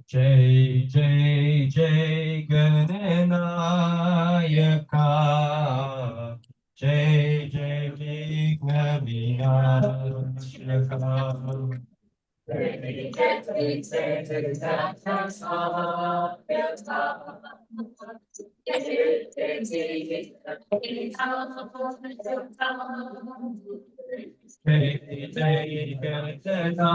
Jai Jai Jai Gananayaka Jai Jai Vigna Vinayaka Jai Jai Gananayaka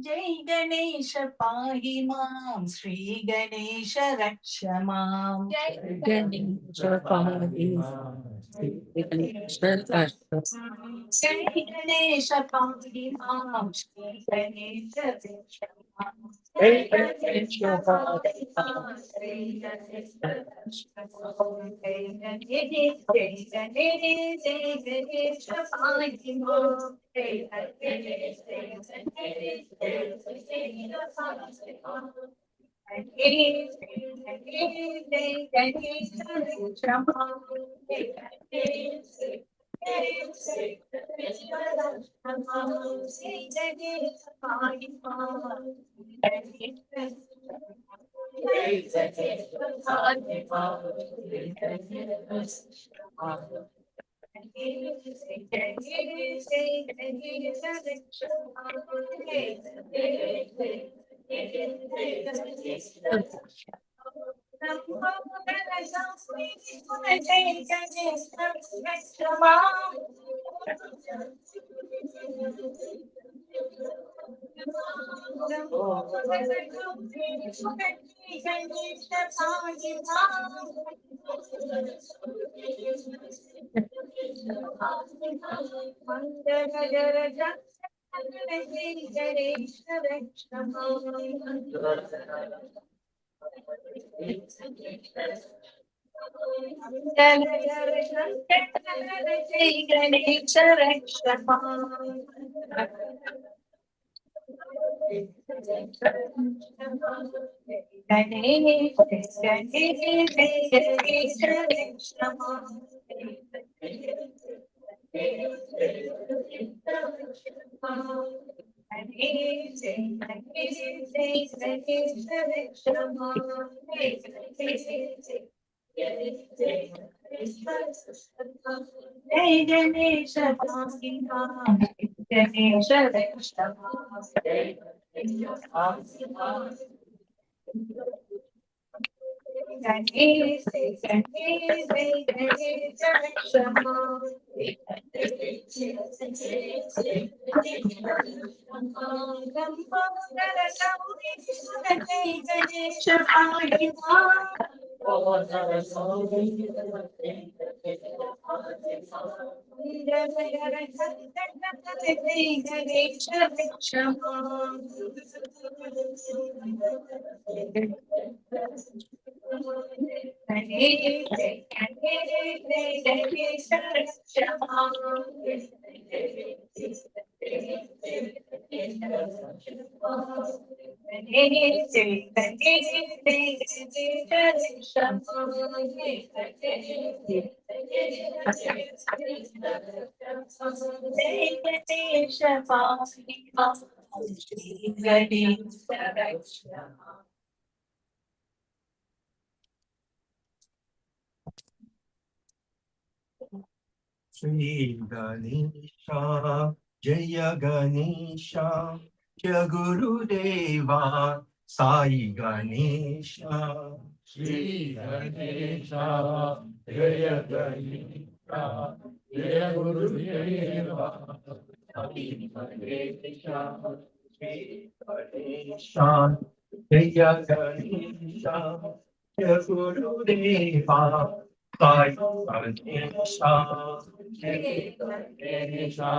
Jai Ganesha Pahi Mam, Sri Ganesha Raksha Mam. Jai Ganesha Pahi Mam, Sri Ganesha Raksha Mam. Jai Ganesha Pahi Mam, Sri Ganesha Raksha Mam. Jai Ganesha Pahi Mam, Sri Ganesha Raksha Mam. Jai Ganesha, Jai Ganesha, Jai Ganesha Pahi Mam. Jai Ganesha, Jai Sri Ganesha, Jaya Ganesha, Jaya Guru Deva, Sai Ganesha, Shri Ganesha, Jaya Ganesha, Jaya Gurudeva, Shri Ganesha, Shri Ganesha, Jaya Ganesha, Jaya Gurudeva, Sai Ganesha, Shri Ganesha,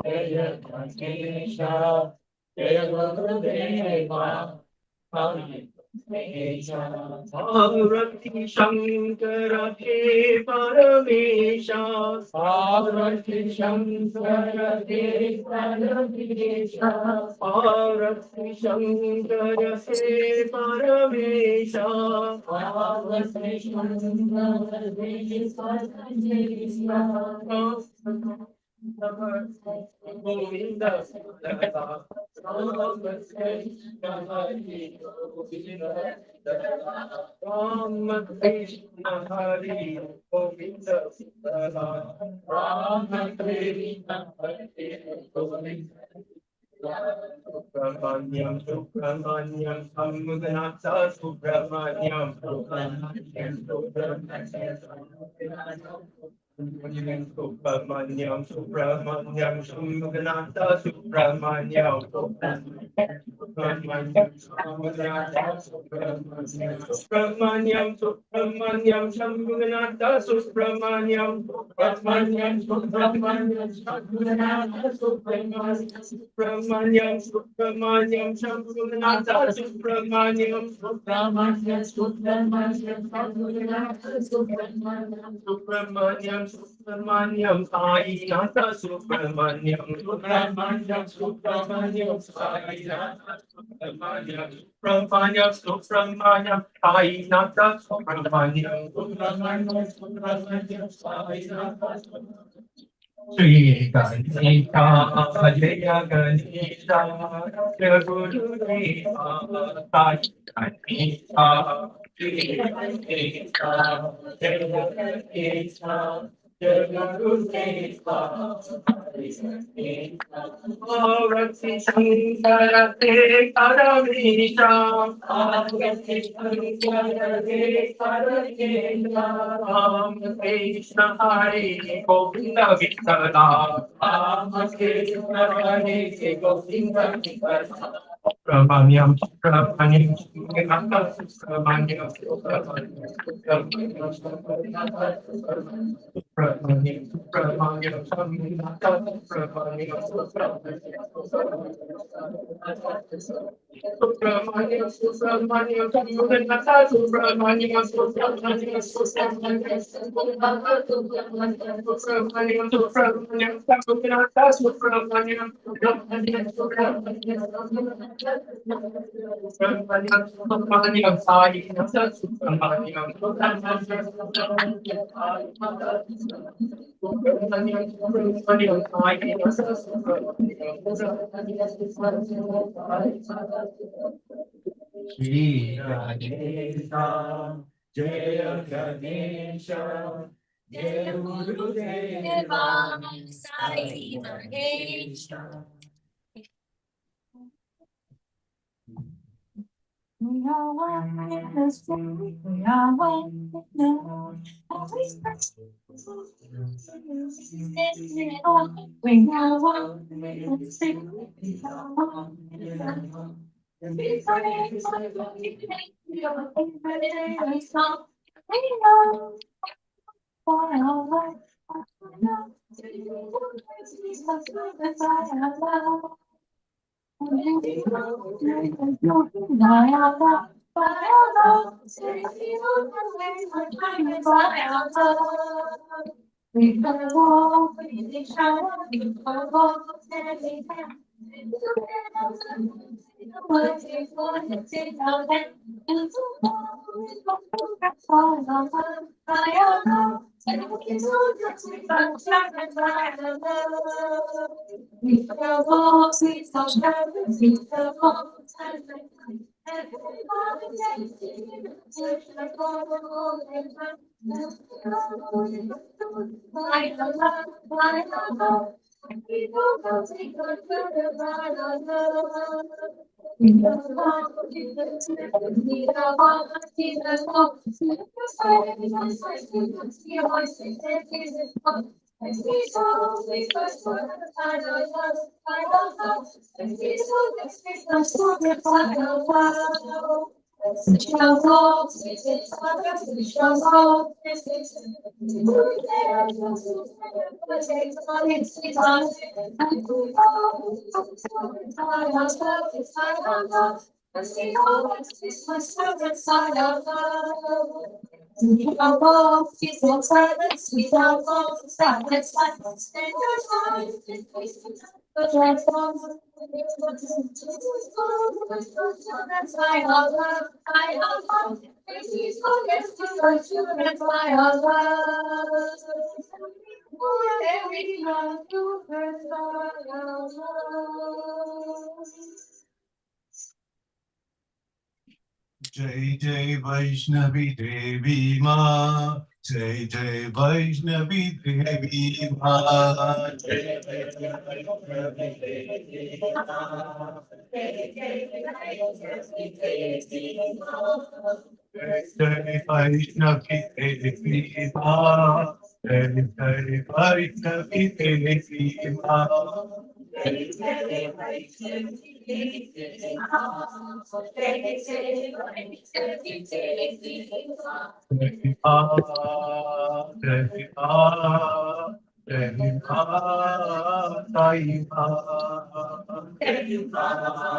Jaya Ganesha, Jaya Gurudeva, Parvati Shankara He Paramesha, Parvati Shankara He Paramesha, Parvati Shankara He Paramesha, Parvati Shankara He Paramesha. Govinda Ram Krishna Hari Govinda Ram Krishna Hari Govinda Subramanyam Subramanyam Samudnata Subramanyam Subramanyam Subramanyam Subramanyam Samudnata Subramanyam Subramanyam Subramanyam Subramanyam Samudnata Subramanyam Subramanyam Subramanyam Samudnata Subramanyam Subramanyam Shambhunath Subramanyam Subramanyam Subramanyam Shambhunath Subramanyam Subramanyam Subramanyam Sai Nata Subramanyam Subramanyam Subramanyam Sai Nata Subramanyam Subramanyam Subramanyam Sai Nata Subramanyam Subramanyam Subramanyam Sai Nata Shri Ganesha, Jaya Ganesha, Jaya Gurudeva, Sai Ganesha, Shri Ganesha, Jaya Ganesha, Jaya Gurudeva, Parvati Shankara Te Paramesha, Parvati Shankara Te Paramesha, Ram Krishna Hari Govinda Vittala, Ram Krishna Hari Govinda Vittala. Subramanyam, Subramanyam, Subramanyam, Subramanyam, Subramanyam, Subramanyam, Subramanyam, Subramanyam, Subramanyam, Subramanyam, Subramanyam, Subramanyam, Shri Ganesha, Jaya Ganesha, Jaya Gurudeva, Sai Ganesha. We are one in the spirit, we are one in the we are one in the spirit, we are one in the we know for our life. We can walk, we can shout, we can walk, and we can. Jai Jai Vaishnavi Devi Ma, Jai Jai Vaishnavi Devi Ma, Jai Jai Vaishnavi Devi Ma, Jai Jai Vaishnavi Devi Ma, Jai Jai Vaishnavi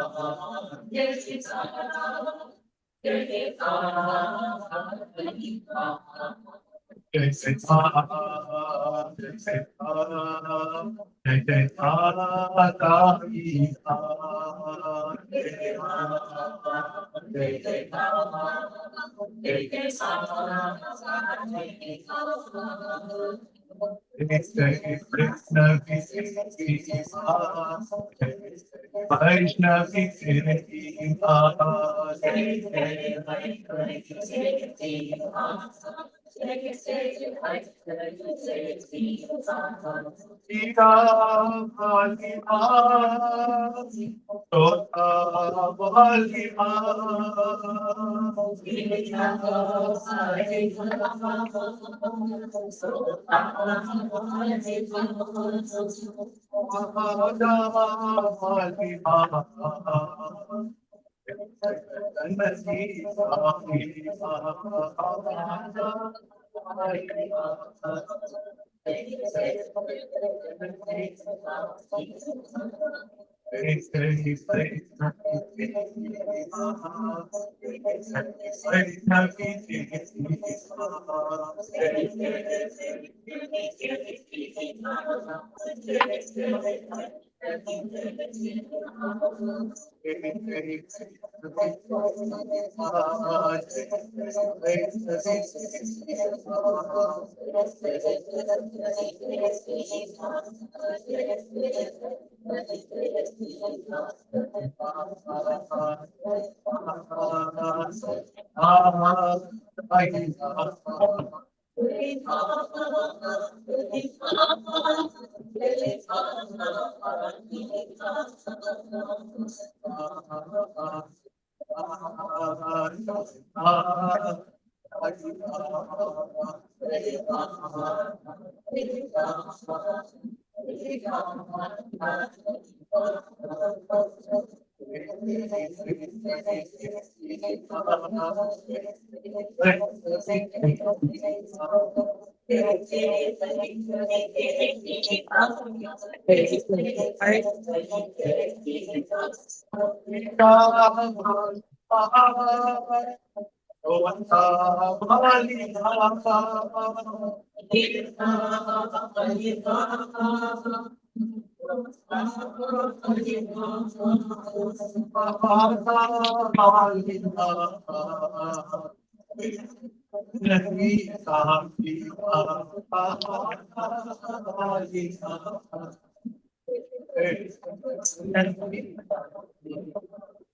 Devi Ma.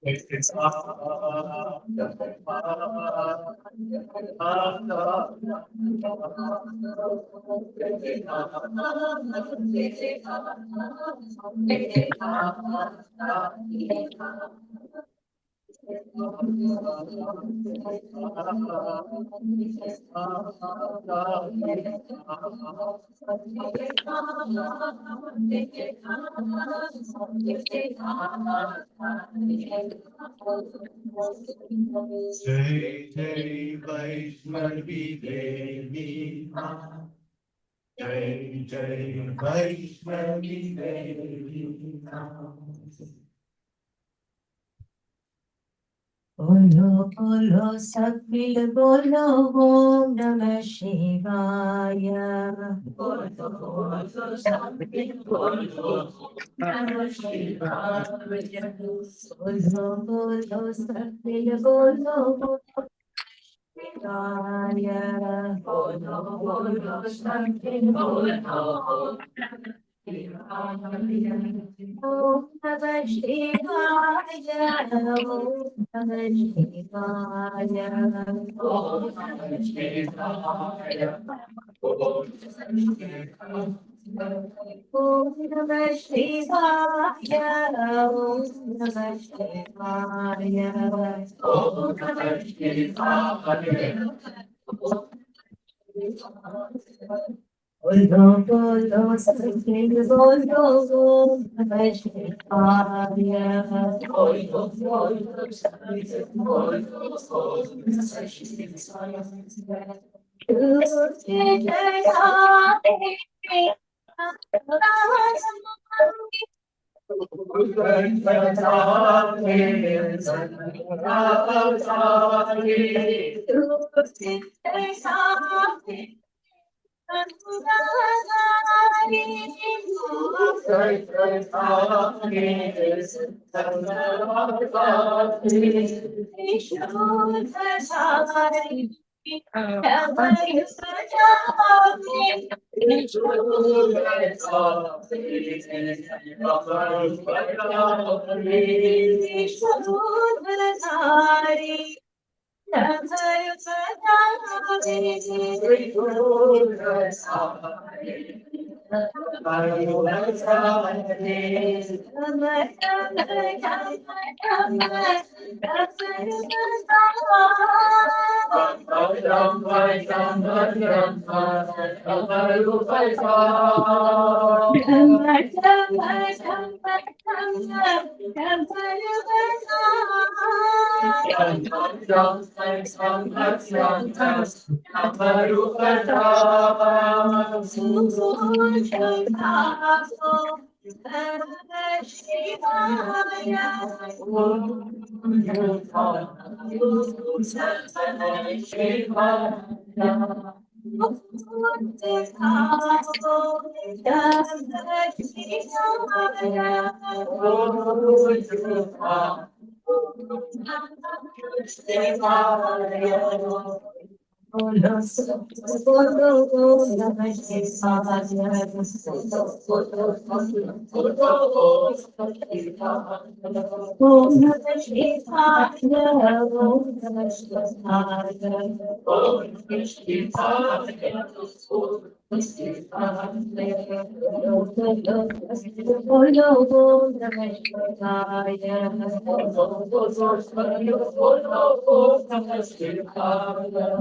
Jai Jai Vaishnavi Devi Ma. Jai Jai Vaishnavi Devi Ma. Bolo bolo sakbil bolo Om Namah Shivaya. Bolo bolo sakbil bolo Om Namah Shivaya. Bolo bolo sakbil bolo Om Shivaya. Bolo bolo sakbil bolo Om Om Namah Shivaya. Om Namah Shivaya. Om Namah Shivaya. Om Namah Shivaya. Om Namah Shivaya. Om Namah Shivaya. Bolo bolo sakbil bolo Om Namah Shivaya. Bolo bolo sakbil bolo Om Namah Shivaya.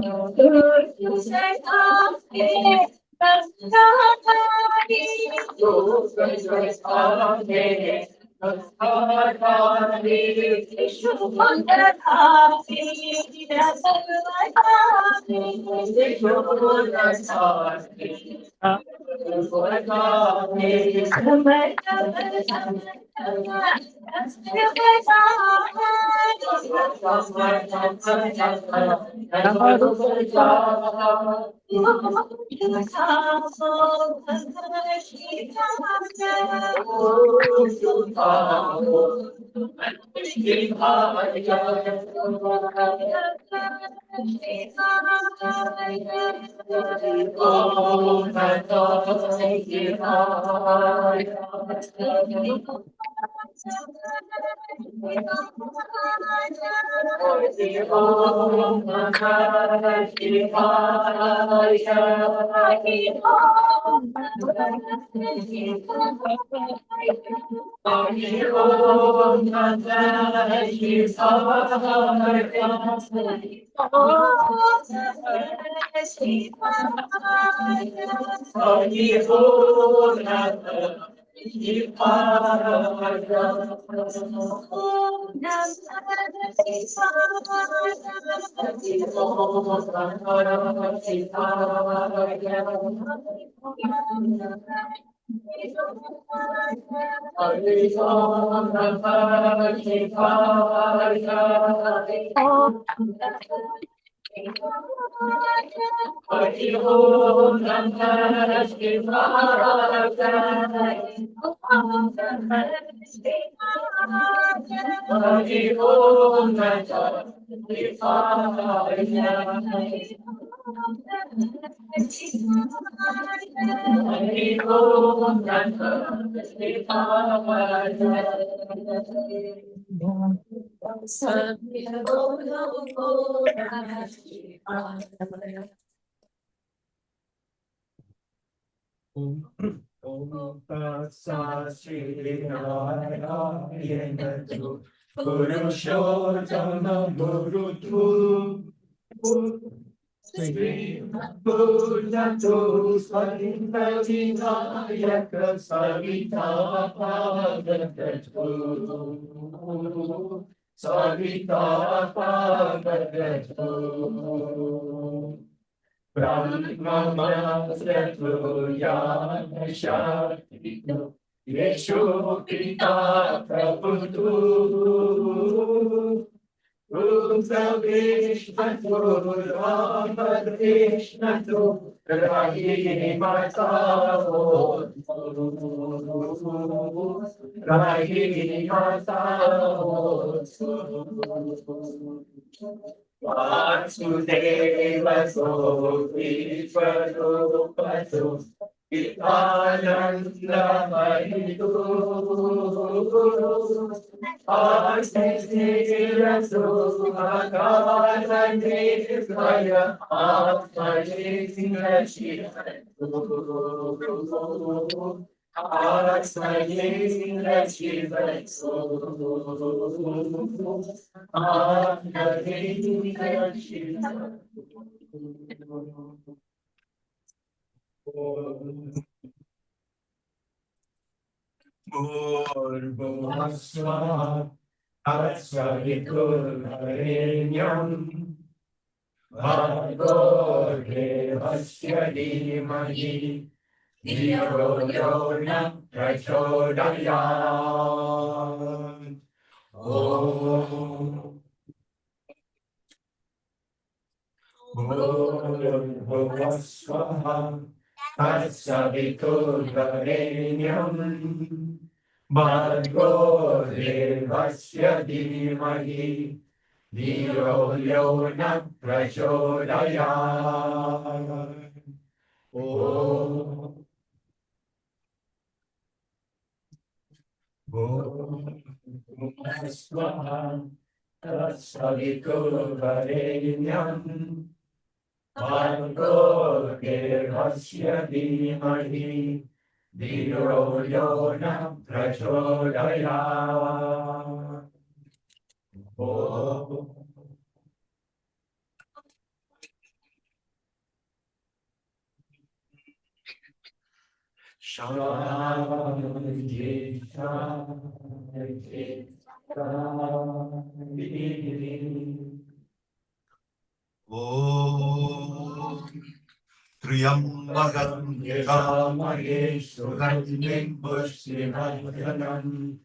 Triambagam Yajamaye Sugandhim Pushtimadhanam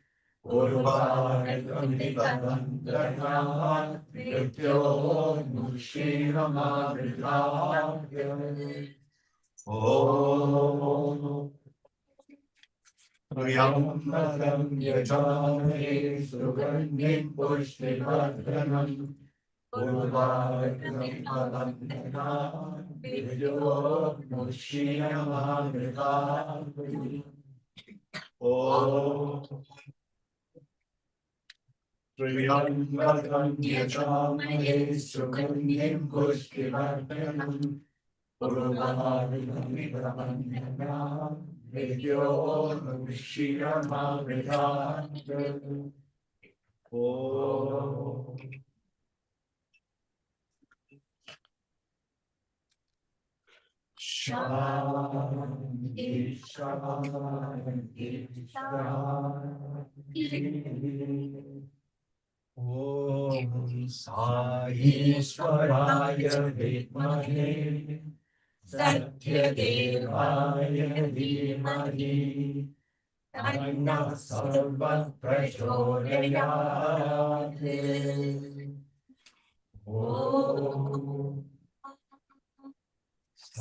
Urvartam Nivadandana Mrityo Mushiramabhidhyam Om Triambagam Yajamaye Sugandhim Pushtimadhanam Urvartam Nivadandana Mrityo Mushiramabhidhyam Om त्र्यम्बकं यजामहे सुगन्धिं पुष्टिवर्धनम् उर्वारुकमिव वन्दनात् विद्यो ऋषिरमामृतात् ॐ शान्ति शान्ति शान्ति ॐ साईश्वराय विद्महे सत्यदेवाय धीमहि तन्नः सर्वः प्रचोदयात् ॐ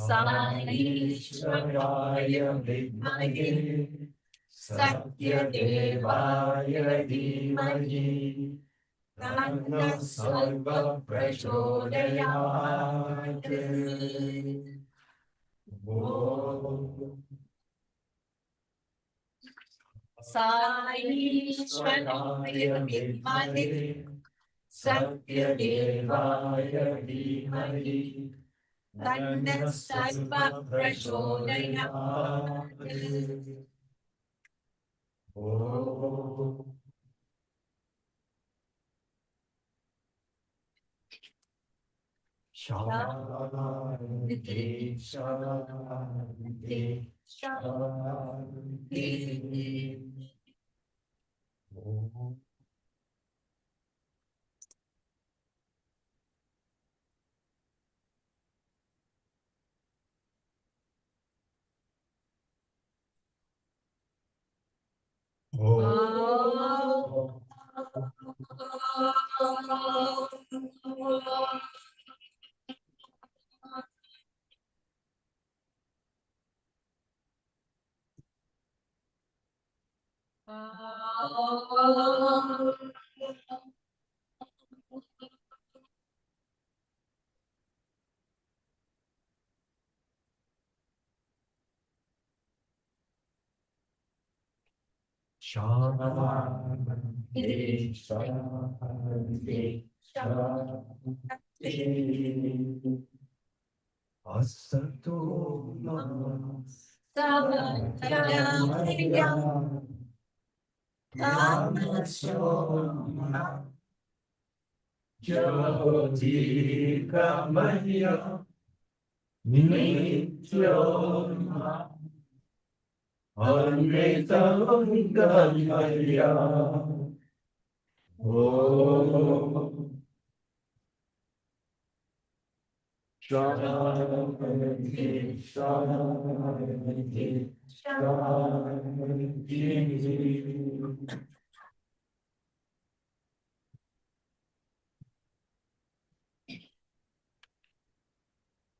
साईश्वराय विद्महे सत्यदेवाय धीमहि तन्नः सर्वः प्रचोदयात् ॐ साईश्वराय विद्महे सत्यदेवाय धीमहि तन्नः सर्वः प्रचोदयात् ॐ शान्ति शान्ति शान्ति ॐ शान्ति शान्ति शान्ति असतो मा सद्गमय तमसो मा ज्योतिर्गमय नित्योर्मा अमृतं गमय ॐ शान्ति शान्ति शान्ति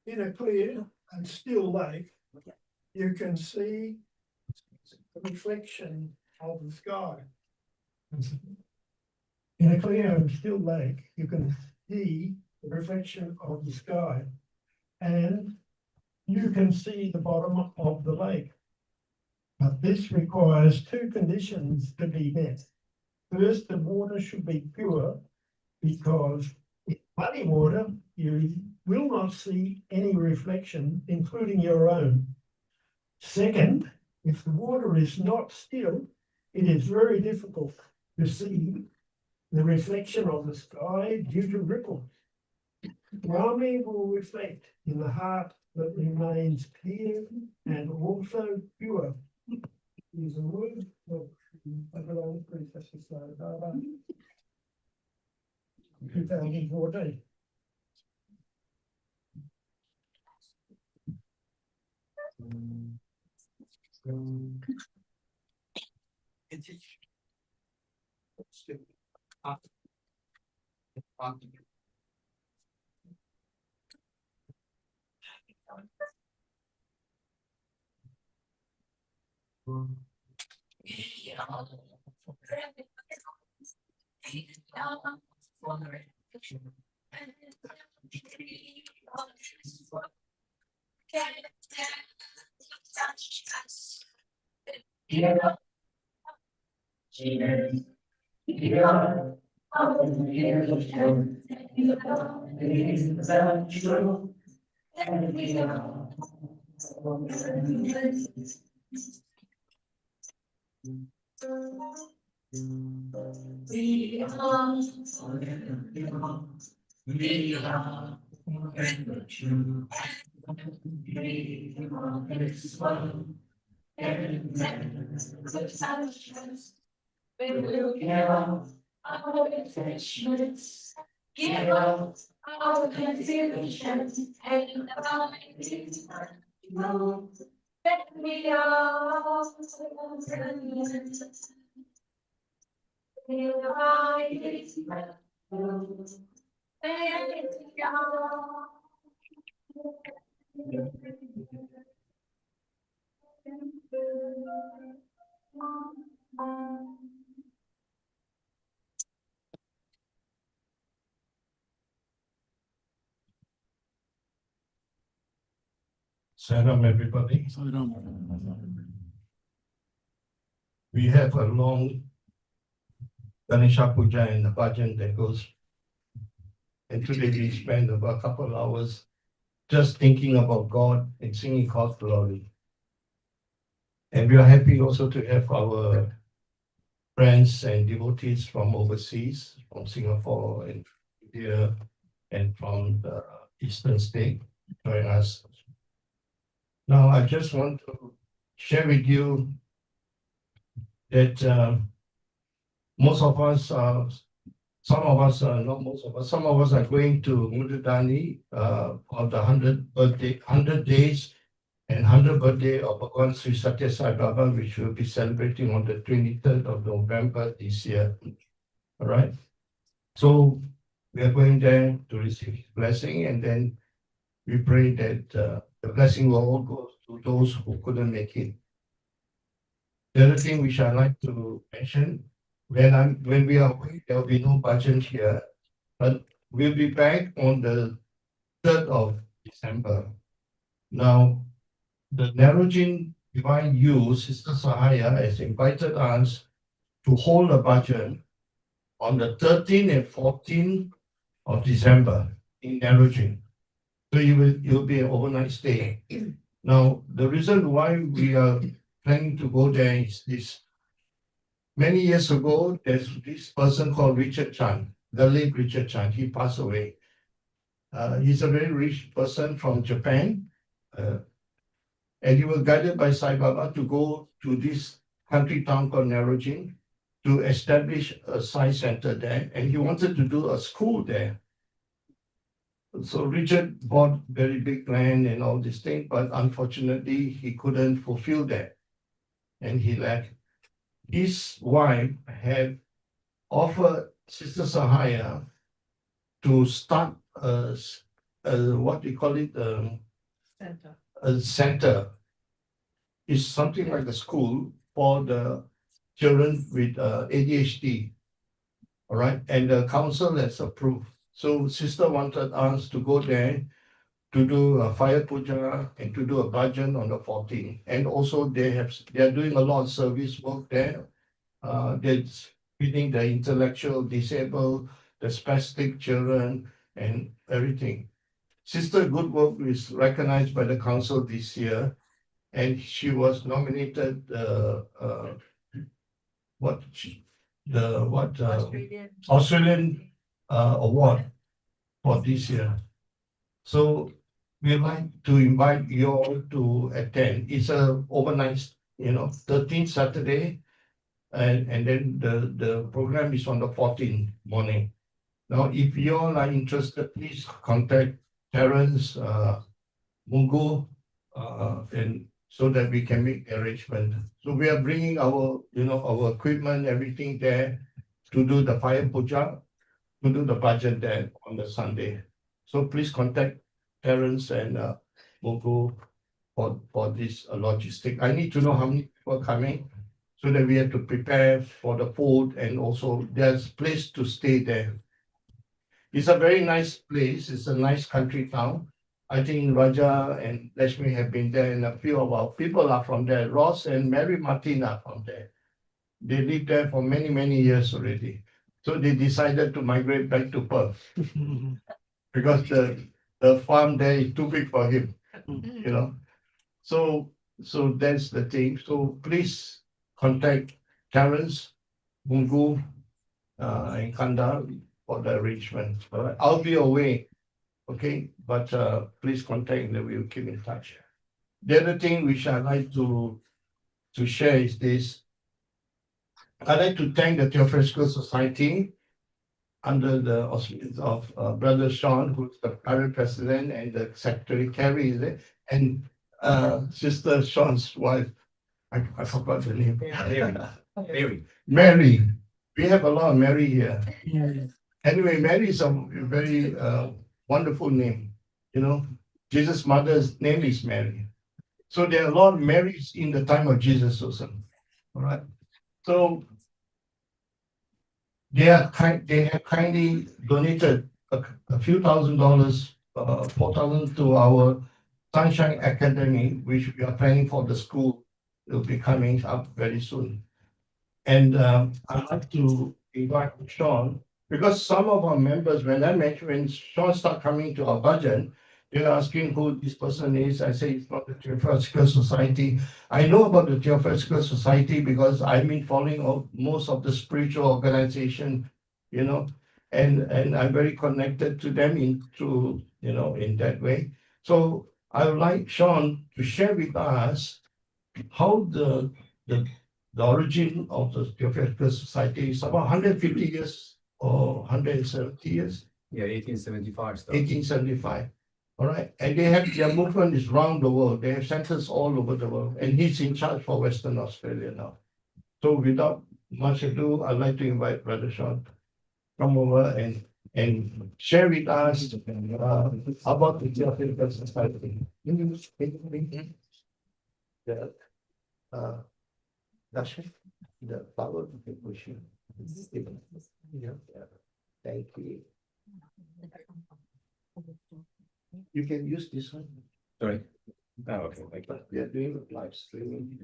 In a clear and still lake, you can see the reflection of the sky. In a clear and still lake, you can see the reflection of the sky, and you can see the bottom of the lake. But this requires two conditions to be met. First, the water should be pure, because in muddy water, you will not see any reflection, including your own. Second, if the water is not still, it is very difficult to see the reflection of the sky due to ripples. Rami will reflect in the heart that remains clear and also pure. Is a word of 2014. our creation, you are the truth, and we are we are we are forever true. We are this one, and then the ashes will give up our attachments, give up our confusion, and know that we are friends. We are Salam, everybody. We have a long Ganesha Puja and the Bajan that goes. And today we spend about a couple of hours just thinking about God and singing God's glory. And we are happy also to have our friends and devotees from overseas, from Singapore and India, and from the Eastern state join us. Now, I just want to share with you that most of us are, some of us are, not most of us, some of us are going to Mududani for the 100 days and 100th birthday of Bhagwan Sri Satya Sai Baba, which we'll be celebrating on the 23rd of November this year. All right. So we are going there to receive his blessing, and then we pray that the blessing will all go to those who couldn't make it. The other thing which I'd like to mention, when we are away, there will be no bhajan here, but we'll be back on the 3rd of December. Now, the Narrowjin Divine Youth, Sister Sahaya, has invited us to hold a bhajan on the 13th and 14th of December in Narrowjin. So it will be an overnight stay. Now, the reason why we are planning to go there is this. Many years ago, there's this person called Richard Chan, the late Richard Chan. He passed away. He's a very rich person from Japan. And he was guided by Sai Baba to go to this country town called Narrowjin to establish a Sai center there. And he wanted to do a school there. So Richard bought very big land and all this thing, but unfortunately he couldn't fulfill that. And he left. His wife had offered Sister Sahaya to start what we call it, Center. a center. It's something like a school for the children with ADHD. All right, and the council has approved. So sister wanted us to go there to do a fire puja and to do a bhajan on the 14th. And also they are doing a lot of service work there. They're feeding the intellectual disabled, the spastic children, and everything. Sister Good Work is recognized by the council this year, and she was nominated Australian award for this year. So we'd like to invite you all to attend. It's a overnight, 13th Saturday, and then the program is on the 14th morning. Now, if you all are interested, please contact Terence Mungo, and so that we can make arrangement. So we are bringing our equipment, everything there to do the fire puja, to do the bhajan there on the Sunday. So please contact Terence and Mungo for this logistic. I need to know how many people are coming so that we have to prepare for the food, and also there's place to stay there. It's a very nice place. It's a nice country town. I think Raja and Lashmi have been there, and a few of our people are from there. Ross and Mary Martin are from there. They live there for many, many years already. So they decided to migrate back to Perth because the farm there is too big for him, you know. So that's the thing. So please contact Terence, Bungu, and Kanda for the arrangement. All right. I'll be away, okay? But please contact and we'll keep in touch. The other thing which I'd like to share is this. I'd like to thank the Theosophical Society under the auspices of Brother Sean, who's the current president, and the Secretary Carrie, is it? And Sister Sean's wife, I forgot the name. Mary. Mary. We have a lot of Mary here. Anyway, Mary is a very wonderful name. You know, Jesus' mother's name is Mary. So there are a lot of Marys in the time of Jesus also. All right. So they have kindly donated a few $1,000s, 4,000 to our Sunshine Academy, which we are planning for the school. It will be coming up very soon. And I'd like to invite Sean, because some of our members, when Sean started coming to our budget, they're asking who this person is. I say it's not the Theosophical Society. I know about the Theosophical Society because I've been following most of the spiritual organization, you know, and I'm very connected to them in that way. So I would like Sean to share with us how the origin of the Theosophical Society is about 150 years or 170 years. Yeah, 1875 stuff. 1875. All right. And they have their movement is around the world. They have centers all over the world. And he's in charge for Western Australia now. So without much ado, I'd like to invite Brother Sean to come over and share with us about the Theosophical Society. The the power of the pushing. Yeah. Thank you. You can use this one. Sorry. Oh, okay. Thank you. But we are doing live streaming.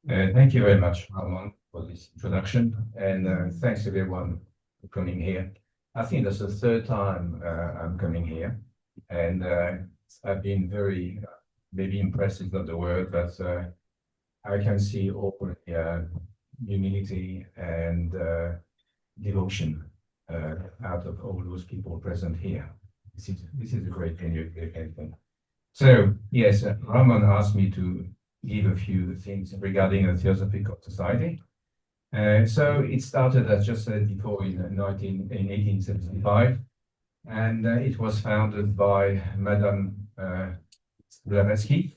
Thank you very much, Ramon, for this introduction, and thanks everyone for coming here. I think that's the third time I'm coming here, and I've been very, maybe impressed is not the word, but I can see all humility and devotion out of all those people present here. This is a great thing. So yes, Ramon asked me to give a few things regarding the Theosophical Society. So it started, as just said before, in 1875, and it was founded by Madame Blavatsky,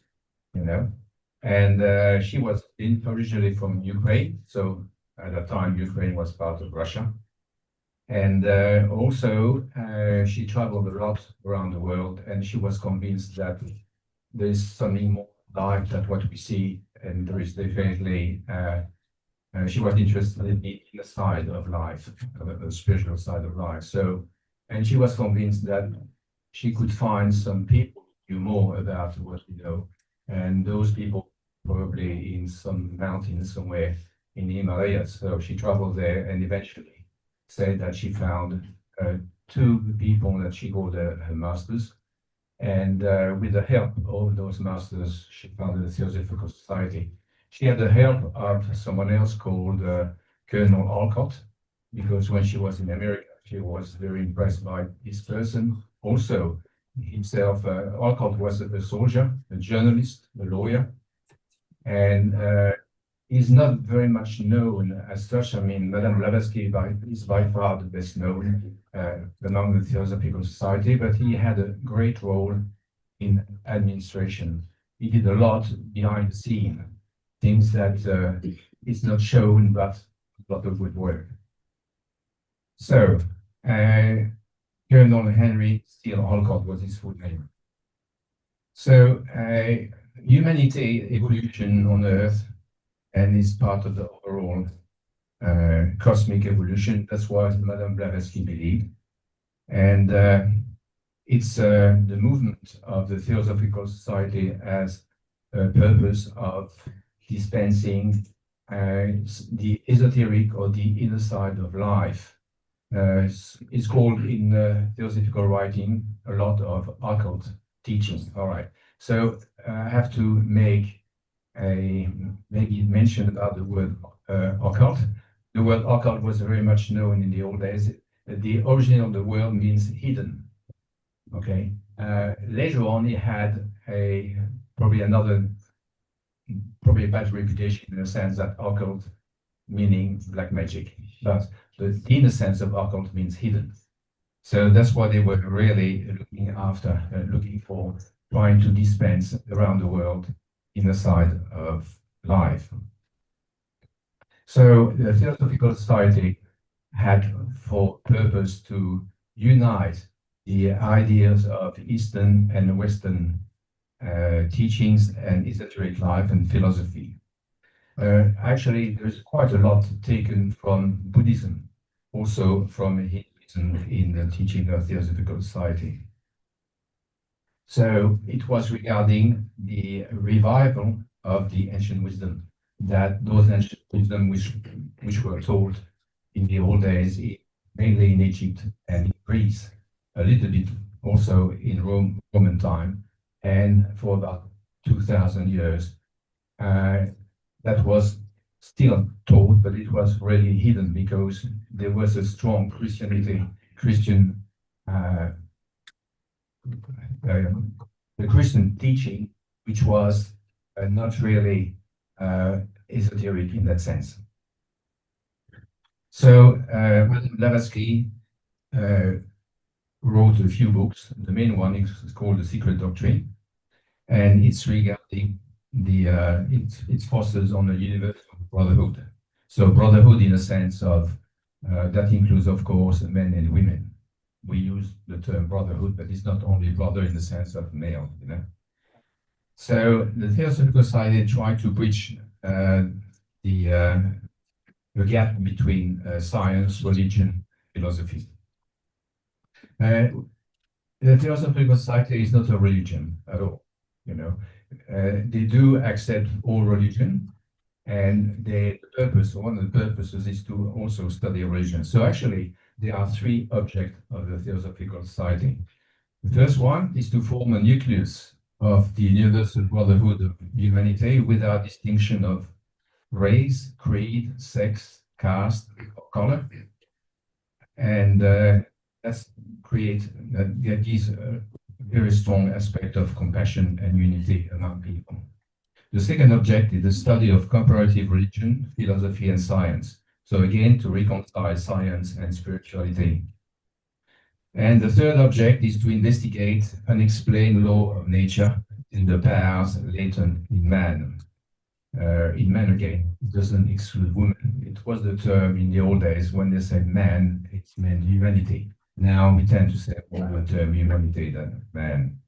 and she was originally from Ukraine. So at that time, Ukraine was part of Russia. And also, she traveled a lot around the world, and she was convinced that there is something more life than what we see, and there is definitely she was interested in the side of life, the spiritual side of life. So, and she was convinced that she could find some people who knew more about what we know, and those people probably in some mountains somewhere in the Himalayas. So she traveled there and eventually said that she found two people that she called her masters. And with the help of those masters, she founded the Theosophical Society. She had the help of someone else called Colonel Alcott, because when she was in America, she was very impressed by this person. Also, himself, Alcott was a soldier, a journalist, a lawyer, and is not very much known as such. I mean, Madame Blavatsky is by far the best known among the Theosophical Society, but he had a great role in administration. He did a lot behind the scene, things that is not shown, but a lot of good work. So, Colonel Henry Steele Alcott was his full name. So, humanity evolution on Earth, and is part of the overall cosmic evolution. That's what Madame Blavatsky believed. And It's the movement of the Theosophical Society as a purpose of dispensing the esoteric or the inner side of life. It's called in theosophical writing a lot of occult teaching. All right. So I have to make a maybe mention about the word occult. The word occult was very much known in the old days. The origin of the word means hidden. Okay. Later on, it had probably a bad reputation in the sense that occult meaning black magic, but the inner sense of occult means hidden. So that's what they were really looking after, looking for, trying to dispense around the world inner side of life. So the Theosophical Society had for purpose to unite the ideas of Eastern and Western teachings and esoteric life and philosophy. Actually, there's quite a lot taken from Buddhism, also from Hinduism in the teaching of Theosophical Society. So it was regarding the revival of the ancient wisdom, that those ancient wisdom which were taught in the old days, mainly in Egypt and in Greece, a little bit also in Roman time, and for about 2,000 years. That was still taught, but it was really hidden because there was a strong Christian the Christian teaching, which was not really esoteric in that sense. So Madame Blavatsky wrote a few books. The main one is called The Secret Doctrine, and it's regarding it fosters on the universal brotherhood. So brotherhood in a sense of that includes, of course, men and women. We use the term brotherhood, but it's not only brother in the sense of male, you know. So the Theosophical Society tried to bridge the gap between science, religion, philosophy. The Theosophical Society is not a religion at all, you know. They do accept all religion, and one of the purposes is to also study religion. So actually, there are three objects of the Theosophical Society. The first one is to form a nucleus of the universal brotherhood of humanity without distinction of race, creed, sex, caste, or color. And that gives a very strong aspect of compassion and unity among people. The second object is the study of comparative religion, philosophy, and science. So again, to reconcile science and spirituality. And the third object is to investigate unexplained law of nature and the powers latent in man. In man again, it doesn't exclude women. It was the term in the old days when they said man, it meant humanity. Now we tend to say more the term humanity than man.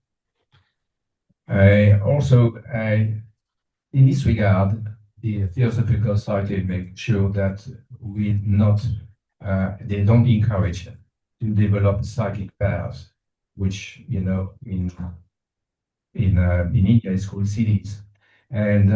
In this regard, the Theosophical Society makes sure that they don't encourage to develop psychic powers, which in India is called siddhis, and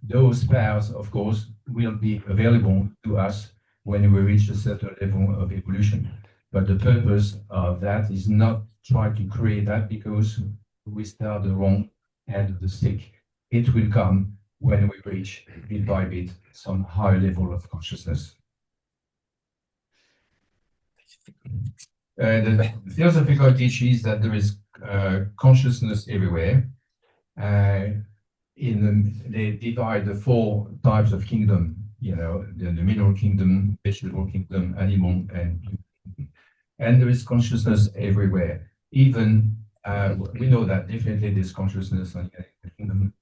those powers, of course, will be available to us when we reach a certain level of evolution. But the purpose of that is not try to create that because we start the wrong end of the stick. It will come when we reach bit by bit some high level of consciousness. The Theosophical teaches that there is consciousness everywhere. They divide the four types of kingdom, the mineral kingdom, vegetable kingdom, animal, and there is consciousness everywhere. Even we know that definitely there's consciousness in the kingdom.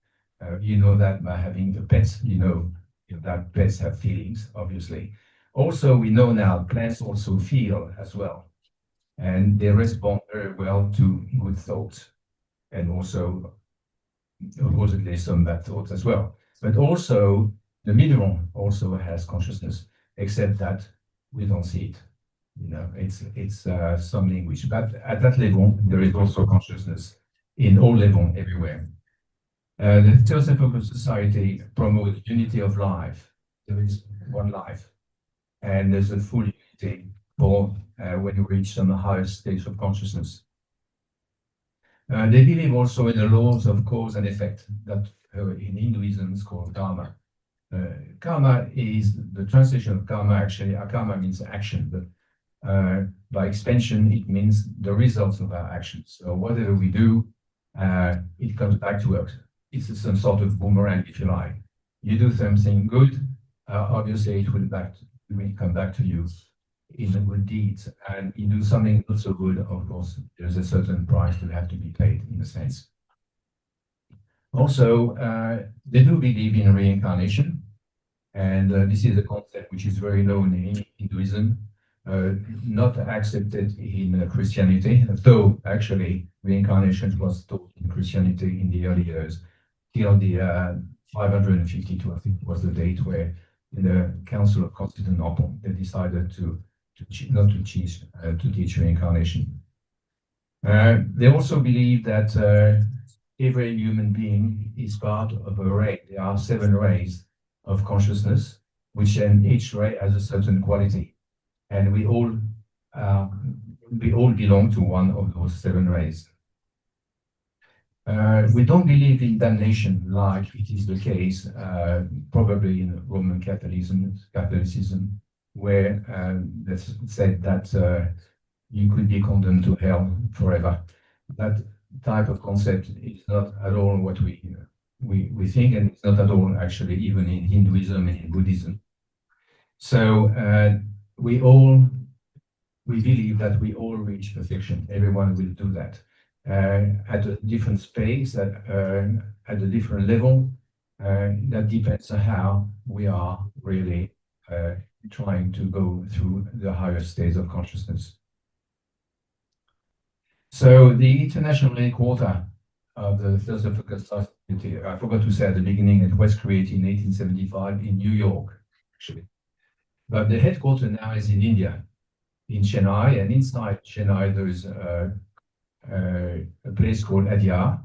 You know that by having pets, that pets have feelings, obviously. Also, we know now plants also feel as well, and they respond very well to good thoughts, and also supposedly some bad thoughts as well. But also, the mineral also has consciousness, except that we don't see it. You know, it's some language, but at that level, there is also consciousness in all level everywhere. The Theosophical Society promotes unity of life. There is one life, and there's a full unity for when you reach some higher stage of consciousness. They believe also in the laws of cause and effect that in Hinduism is called karma. Karma is the translation of karma. Actually, karma means action, but by expansion, it means the results of our actions. So whatever we do, it comes back to us. It's some sort of boomerang, if you like. You do something good, obviously it will come back to you in the good deeds. And you do something not so good, of course, there's a certain price that have to be paid, in a sense. Also, they do believe in reincarnation. And this is a concept which is very known in Hinduism, not accepted in Christianity, though actually reincarnation was taught in Christianity in the early years, till the 552, I think was the date where in the Council of Constantinople, they decided not to teach reincarnation. They also believe that every human being is part of a ray. There are 7 rays of consciousness, which then each ray has a certain quality, and we all belong to one of those 7 rays. We don't believe in damnation like it is the case probably in Roman Catholicism, where that's said that you could be condemned to hell forever. That type of concept is not at all what we think, and it's not at all actually even in Hinduism and in Buddhism. So we believe that we all reach perfection. Everyone will do that at a different space, at a different level. That depends on how we are really trying to go through the higher states of consciousness. So the international headquarters of the Theosophical Society, I forgot to say at the beginning, it was created in 1875 in New York, actually. But the headquarters now is in India, in Chennai, and inside Chennai there is a place called Adyar.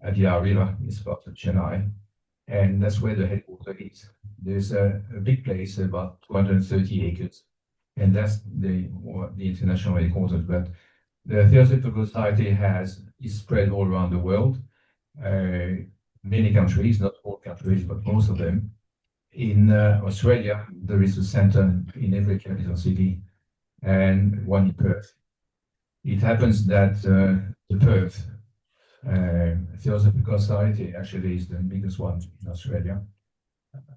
Adyar River is part of Chennai, and that's where the headquarters is. There's a big place, about 230 acres, and that's the international headquarters. But the Theosophical Society is spread all around the world, many countries, not all countries, but most of them. In Australia, there is a center in every capital city and one in Perth. It happens that the Perth Theosophical Society actually is the biggest one in Australia,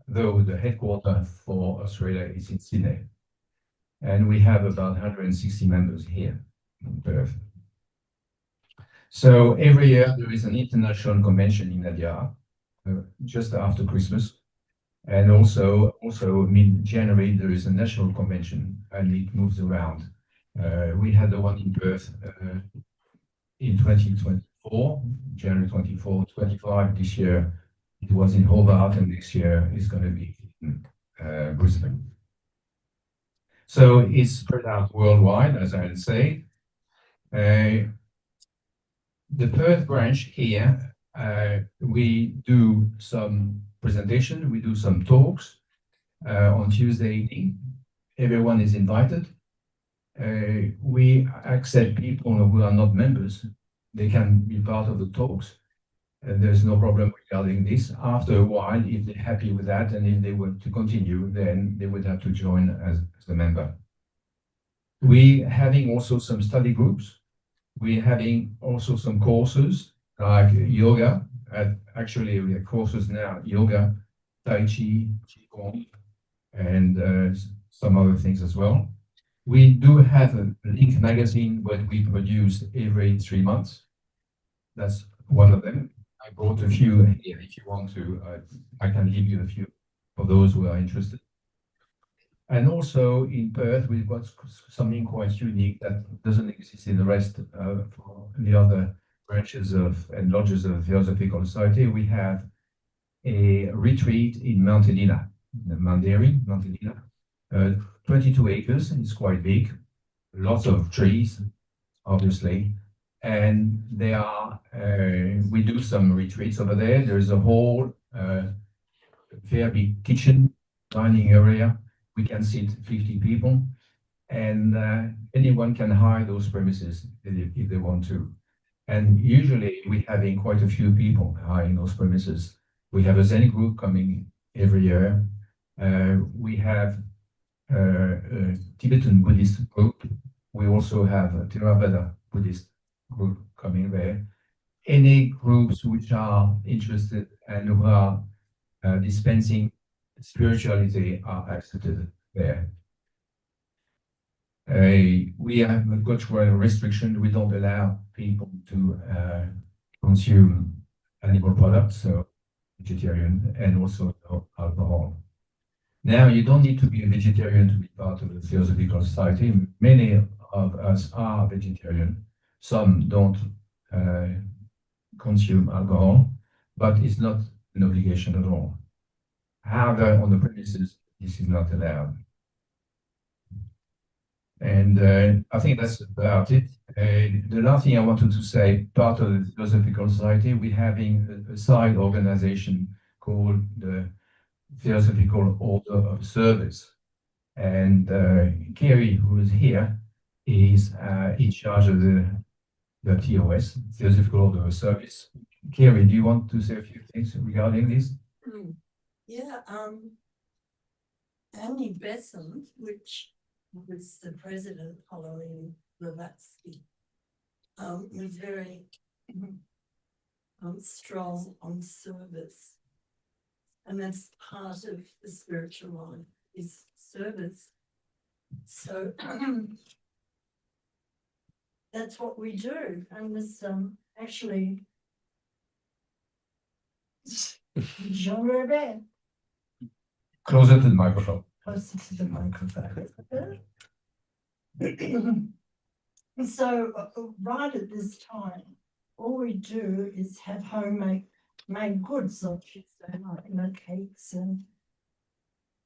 though the headquarters for Australia is in Sydney. And we have about 160 members here in Perth. So every year there is an international convention in Adyar, just after Christmas. And also mid-January, there is a national convention and it moves around. We had the one in Perth in 2024, January 24, 25. This year it was in Hobart, and next year it's going to be in Brisbane. So it's spread out worldwide, as I would say. The Perth branch here, we do some presentation, we do some talks on Tuesday evening. Everyone is invited. We accept people who are not members. They can be part of the talks. There's no problem regarding this. After a while, if they're happy with that and if they want to continue, then they would have to join as a member. We having also some study groups. We're having also some courses like yoga. Actually, we have courses now, yoga, Tai Chi, Qigong, and some other things as well. We do have a link magazine that we produce every 3 months. That's one of them. I brought a few here. If you want to, I can give you a few for those who are interested. And also in Perth, we've got something quite unique that doesn't exist in the rest of the other branches and lodges of the Theosophical Society. We have a retreat in Mount Elena, Mandir, Mount Elena, 22 acres. It's quite big. lots of trees, obviously. And we do some retreats over there. There's a whole very big kitchen, dining area. We can seat 50 people, and anyone can hire those premises if they want to. And usually we having quite a few people hiring those premises. We have a Zen group coming every year. We have a Tibetan Buddhist group. We also have a Theravada Buddhist group coming there. Any groups which are interested and who are dispensing spirituality are accepted there. We have a cultural restriction. We don't allow people to consume animal products, so vegetarian, and also no alcohol. Now, you don't need to be a vegetarian to be part of the Theosophical Society. Many of us are vegetarian. Some don't consume alcohol, but it's not an obligation at all. However, on the premises, this is not allowed. And I think that's about it. The last thing I wanted to say, part of the Theosophical Society, we're having a side organization called the Theosophical Order of Service. And Kerry, who is here, is in charge of the TOS, Theosophical Order of Service. Kerry, do you want to say a few things regarding this? Yeah, Annie Besson, which was the president following Blavatsky, was very strong on service. And that's part of the spiritual life, is service. So that's what we do. And this actually Jean-Robert. Closer to the microphone. Closer to the microphone. So right at this time, all we do is have made goods on Tuesday night, cakes and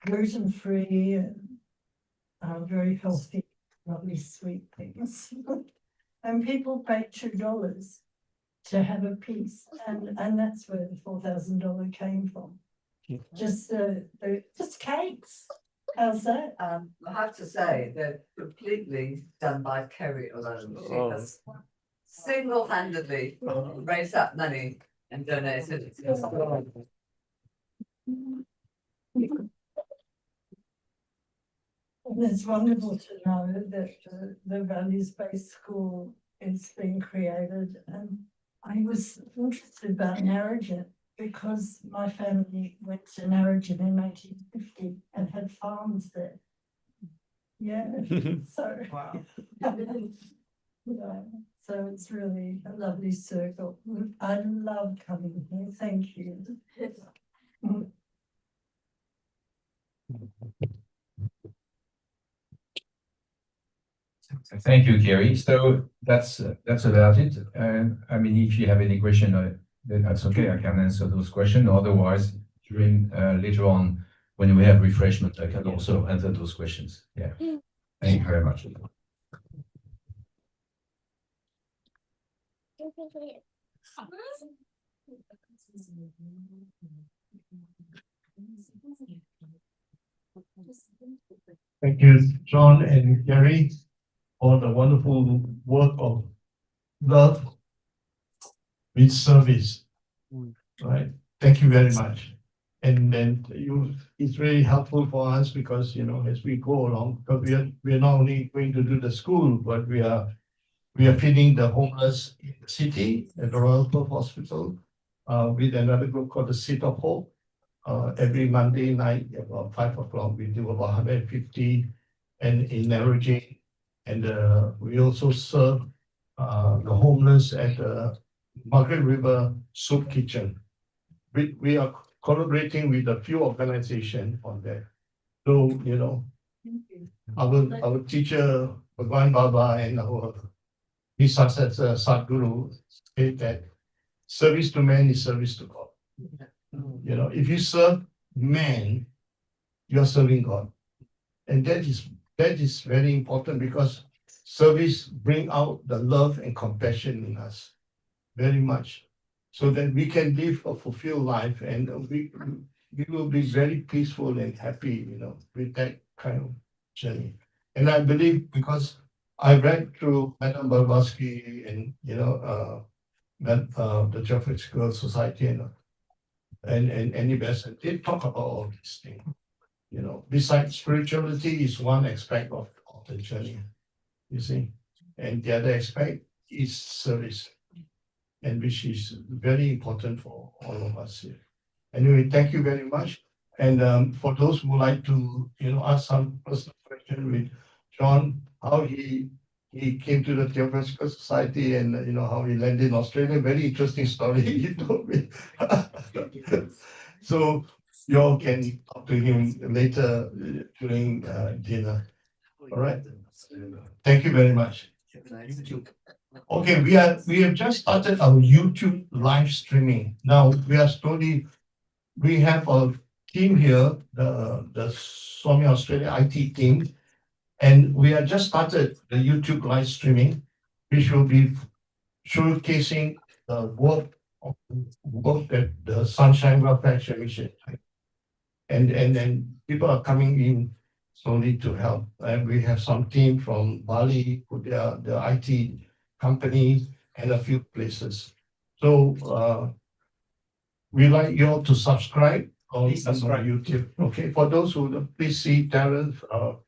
gluten-free and very healthy, lovely sweet things. And people pay $2 to have a piece, and that's where the $4,000 came from. Just cakes. How's that? I have to say, they're completely done by Kerry alone. She has single-handedly raised that money and donated it to the school. And it's wonderful to know that the values-based school is being created. And I was interested about Narrogin because my family went to Narrogin in 1950 and had farms there. Yeah, so. Wow. Yeah, so it's really a lovely circle. I love coming here. Thank you. Thank you, Kerry. So that's about it. I mean, if you have any question, that's okay. I can answer those questions. Otherwise, during later on when we have refreshment, I can also answer those questions. Yeah. Thank you very much. Thank you, John and Gary, for the wonderful work of love with service. Right? Thank you very much. And then it's really helpful for us because, you know, as we go along, because we are not only going to do the school, but we are feeding the homeless in the city at the Royal Perth Hospital with another group called the Seat of Hope. Every Monday night about 5 o'clock, we do about 150 and in Narrogin. And we also serve the homeless at the Margaret River Soup Kitchen. We are collaborating with a few organizations on that. So, you know, our teacher, Bhagwan Baba, and his successor, Sadhguru, said that service to man is service to God. You know, if you serve man, you're serving God. And that is very important because service bring out the love and compassion in us very much, so that we can live a fulfilled life, and we will be very peaceful and happy, with that kind of journey. And I believe, because I read through Madame Blavatsky and the Geographical Society and Annie Besant, they talk about all these things. Besides spirituality is one aspect of the journey, you see, and the other aspect is service, and which is very important for all of us here. Anyway, thank you very much. And for those who would like to, ask some personal question with John, how he came to the Theosophical Society, and how he landed in Australia. Very interesting story he told me. So you all can talk to him later during dinner. All right. Thank you very much. Okay, we have just started our YouTube live streaming. Now we have a team here, the Swami Australia IT team, and we have just started the YouTube live streaming, which will be showcasing the work that the Sunshine Welfare Mission, and then people are coming in slowly to help. And we have some team from Bali, who they are the IT company, and a few places. So we like you all to subscribe on YouTube. Okay, for those who don't, please see Terence,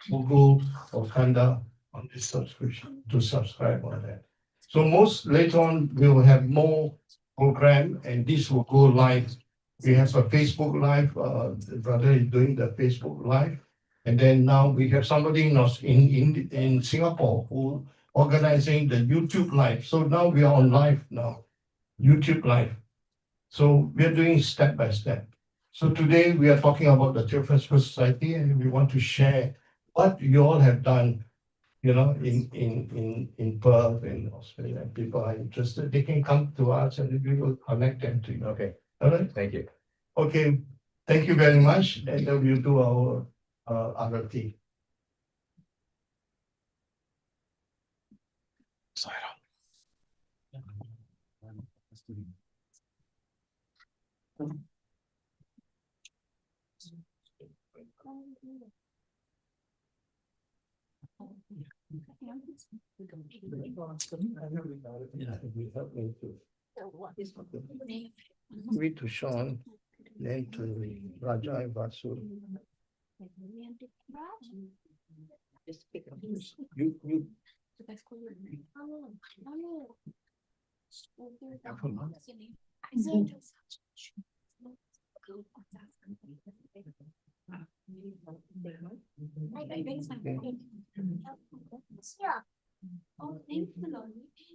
Google, or Kanda on this subscription to subscribe on that. So most later on we will have more program, and this will go live. We have a Facebook Live. The brother is doing the Facebook Live, and then now we have somebody in Singapore who organizing the YouTube Live. So now we are on live now, YouTube Live. So we are doing step by step. So today we are talking about the Theosophical Society, and we want to share what you all have done, in Perth and Australia. People are interested, they can come to us and we will connect them to you. Okay. All right. Thank you. Okay. Thank you very much. And then we'll do our other thing. Read to Sean, then to Raja and Vasu.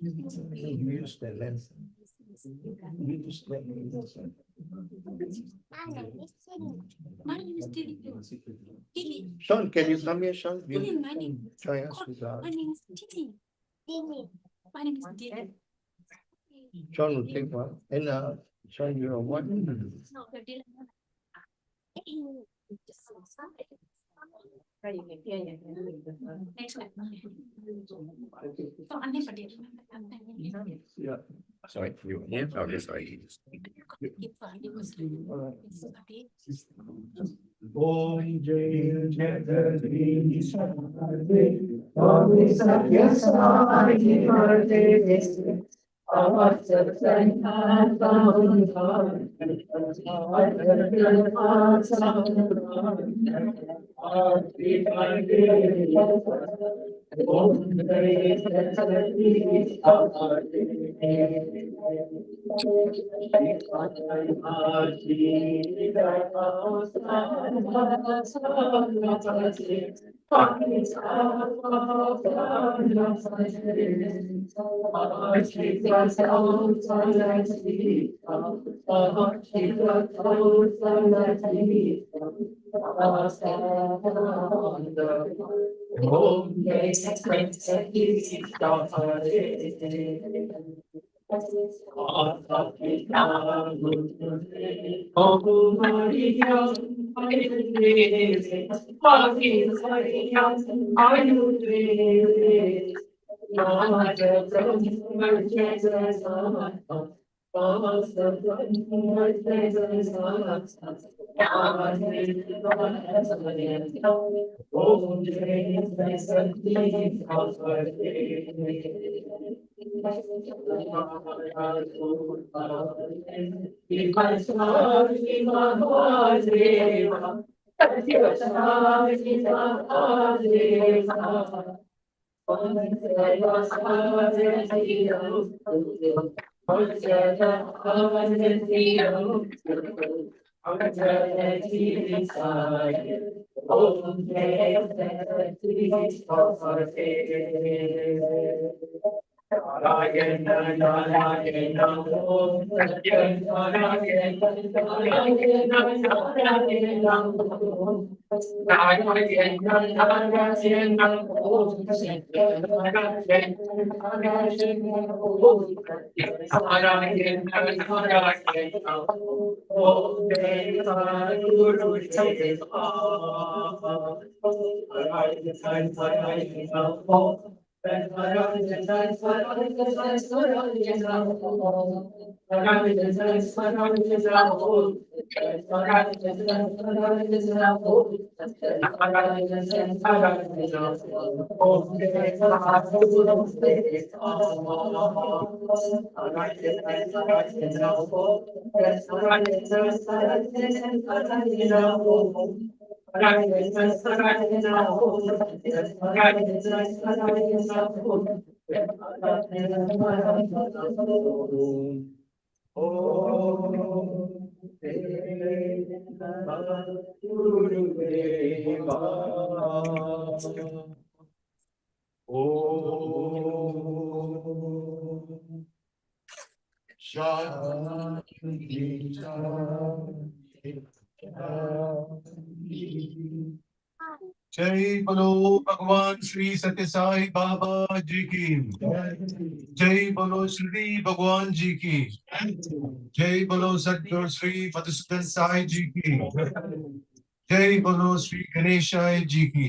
You use the lens. You just let me use it. Sean, can you come here, Sean? Join us with My name is Tini. My name is Tini. Sean will take one. And Sean, you're what? Yeah. Sorry, you here? Okay, sorry. Om Jai Jagadish जय बोलो भगवान श्री सत्य साई बाबा जी की। जय बोलो श्री भगवान जी की। जय बोलो सद्गुरु श्री मधुसूदन साई जी की। जय बोलो श्री गणेशाय जी की।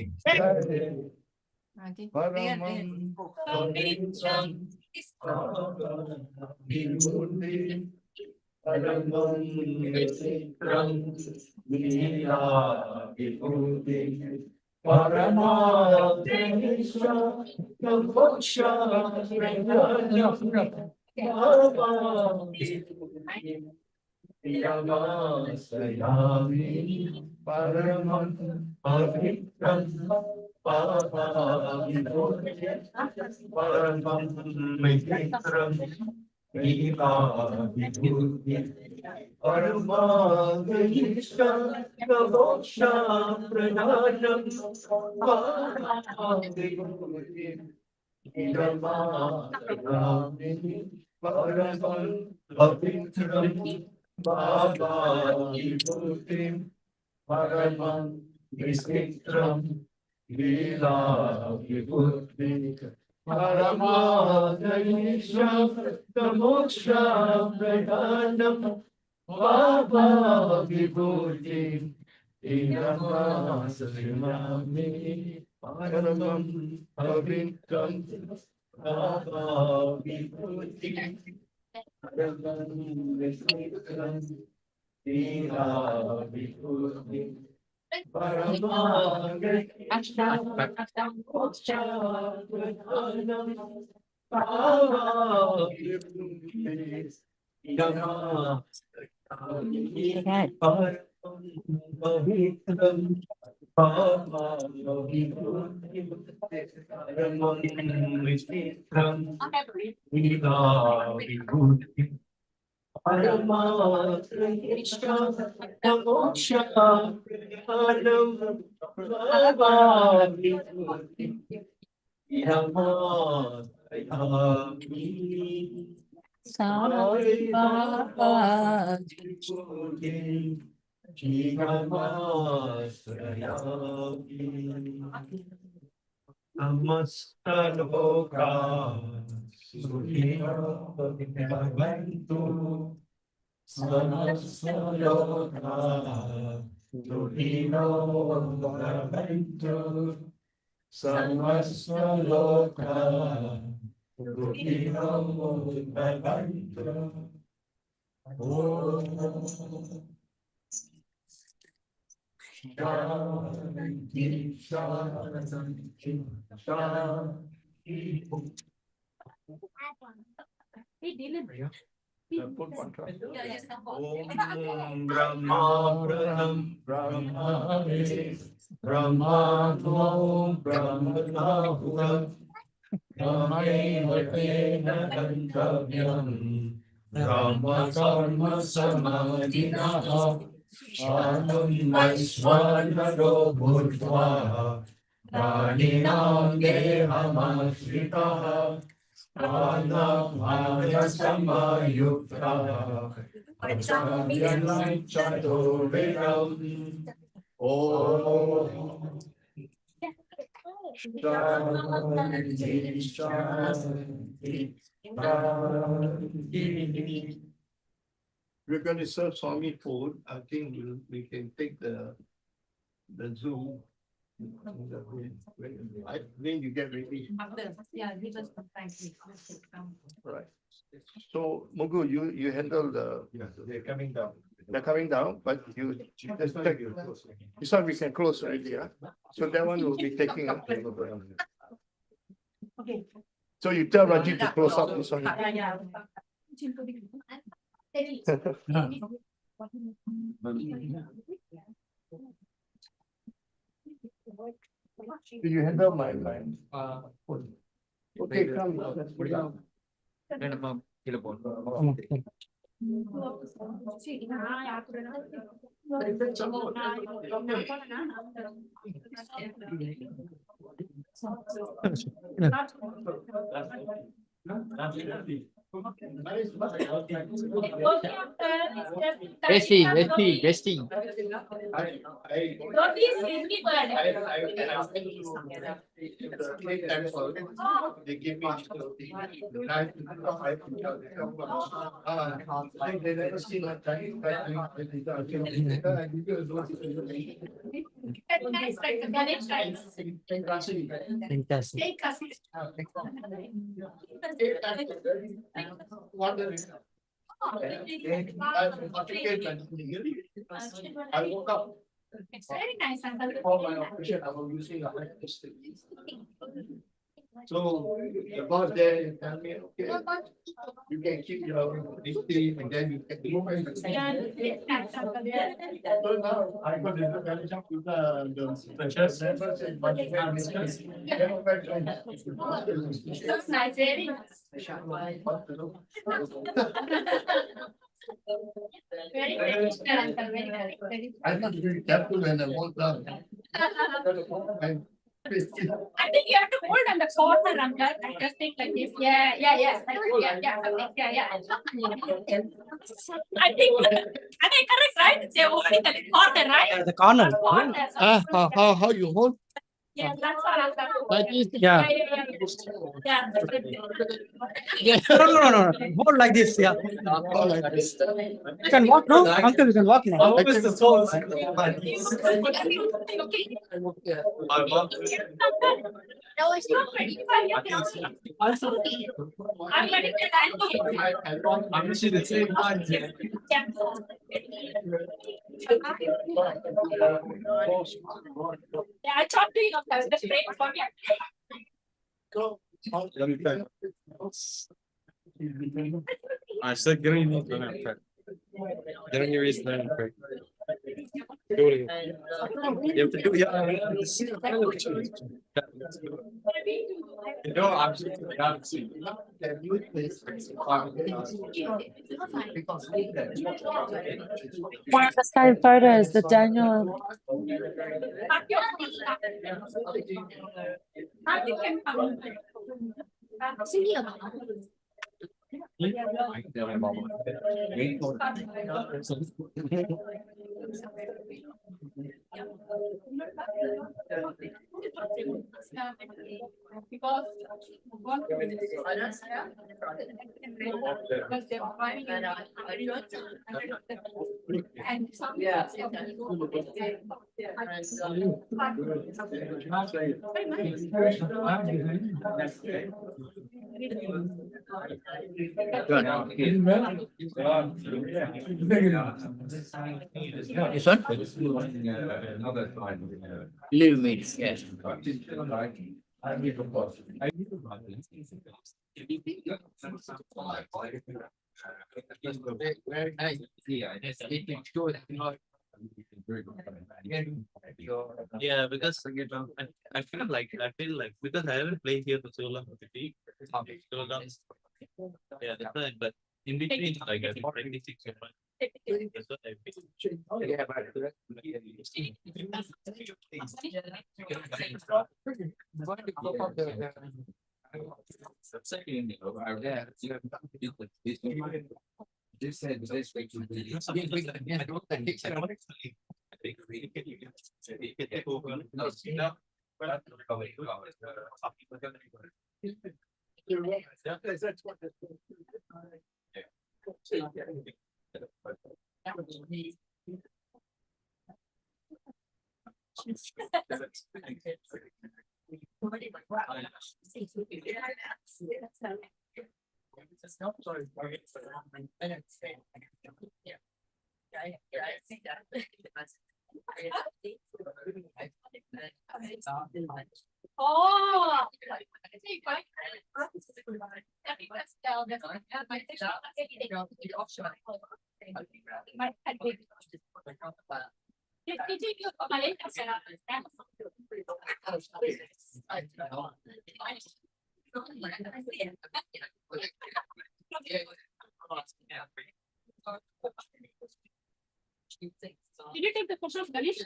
Sai Baba Namaskaloka Sukhino Bhavantu Namaskaloka Sukhino Bhavantu Samasta loka Sukhino bhavantu. Om Shanti Shanti Shanti. Om Brahma Pranam Brahmane Brahmano Brahmanahuram Brahmevate Gantavyam Brahma Karma Samadhinaha Shanam Vaisvanaro Bhutva Praninam Dehamashritaha Samayukta Ganesha Chaturthi. Om Shanti Shanti Shanti. We're going to serve Swami food. I think we can take the Zoom. Then you get ready. Yeah, he was thank you. Right. So Mugu, you handle the. Yeah, so they're coming down. They're coming down, but you just check. This one we can close already, yeah? So that one will be taking up. Okay. So you tell Rajiv to close up this one. Yeah. Do you handle my line? Okay, come. Bestie. They give me they never see my time. I woke up. It's very nice. For my operation, I was using a high stick. So the boss there tell me, okay, you can keep your this thing and then you can move it. So now I got the manager with the chess members and money managers. Looks nice, very nice. Very traditional, uncle, very nice. I have to be careful when I walk down. I think you have to hold on the corner, uncle, and just think like this. Yeah. I think, am I correct, right? They hold it at the corner, right? The corner. Corner. How you hold? Yeah, that's what I'm talking about. Like this? Yeah. Yeah. No. Hold like this. Yeah. Oh, like this. You can walk now. Uncle, you can walk now. Okay. No, it's not ready. I'm ready to land. I'm actually the same one. Yeah, I talked to you of the straight for me. I said, get on your knees. Get on your knees. You have to do it. You know, I'm One of the side photos, the Daniel. Because one because they are driving and some This one? Another time. Live means, yes. Very nice. Yeah, because I feel like because I haven't played here for so long. So long. Yeah, that's right. But in between, like I think 26 months. That's what I This said this week would be. oh, Did you take the photo of Ganesh?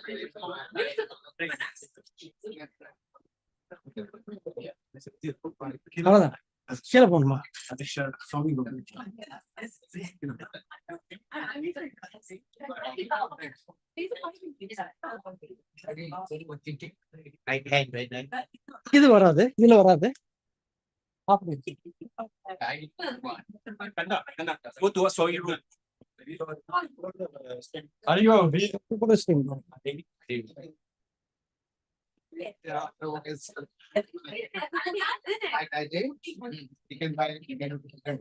அவ்வளவுதான் கீழே போகணுமா இது வராது இதுல வராது Go to a soil room. I did. You can buy it. You can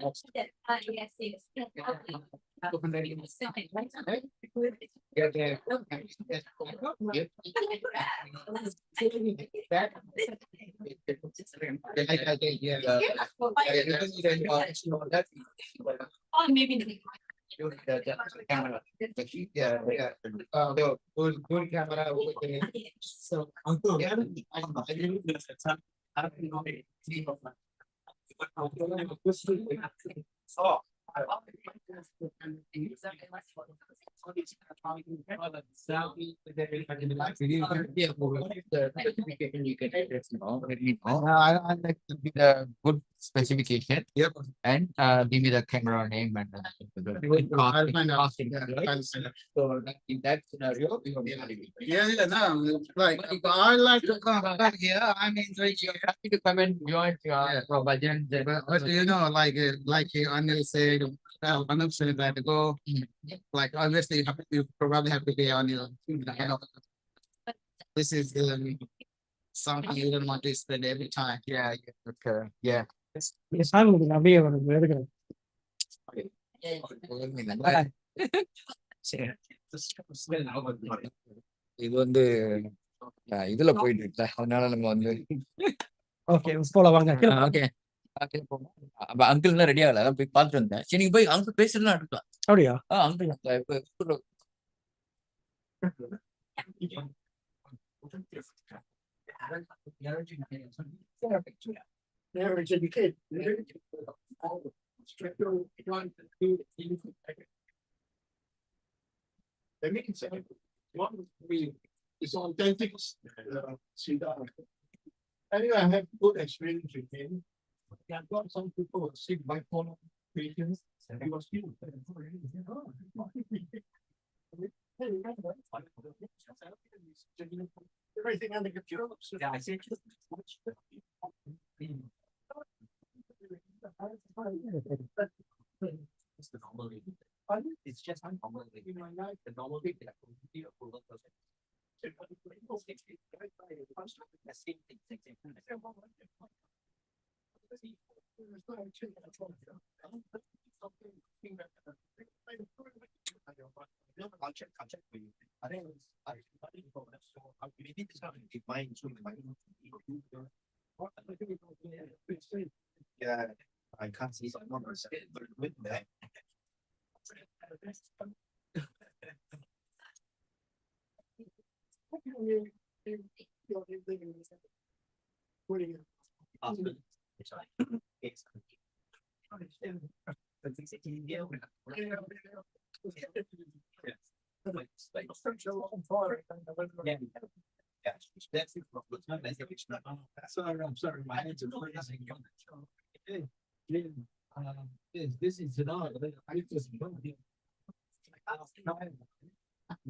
Or maybe the camera. Yeah. Good camera. So, uncle, oh. I like to be the good specification. Yep. And give me the camera name and so in that scenario, we will be Yeah, no, like, I like to come back here. I mean, you're happy to come and join for Bajan. but you know, like Anil said, Anil said that to go, like, obviously, you probably have to pay Anil. This is something you don't want to spend every time. Yeah, okay, yeah. அப்படியே வருது இது வந்து இதுல போயிட்டு இருக்கு அதனால நம்ம வந்து ஓகே போல வாங்க ஓகே அப்ப அங்கிள் தான் ரெடி ஆகல அதான் போய் பார்த்துட்டு வந்தேன் சரி நீங்க போய் அங்கிள் பேசுறதுலாம் எடுக்கலாம் அப்படியா அங்கிள் இப்ப It's authentic. Anyway, I have good experience with him. I've got some people who sick bipolar patients, and he was healed. Everything under control. Yeah, I see. It's the normal way. It's just normal way. The normal way that the approval process. The same thing, same thing. I'll check for you. I think maybe this one is mine, so yeah, I can't see someone or say, but with that. Yeah, that's it. I'm sorry, my hands are freezing. This is it all. I just.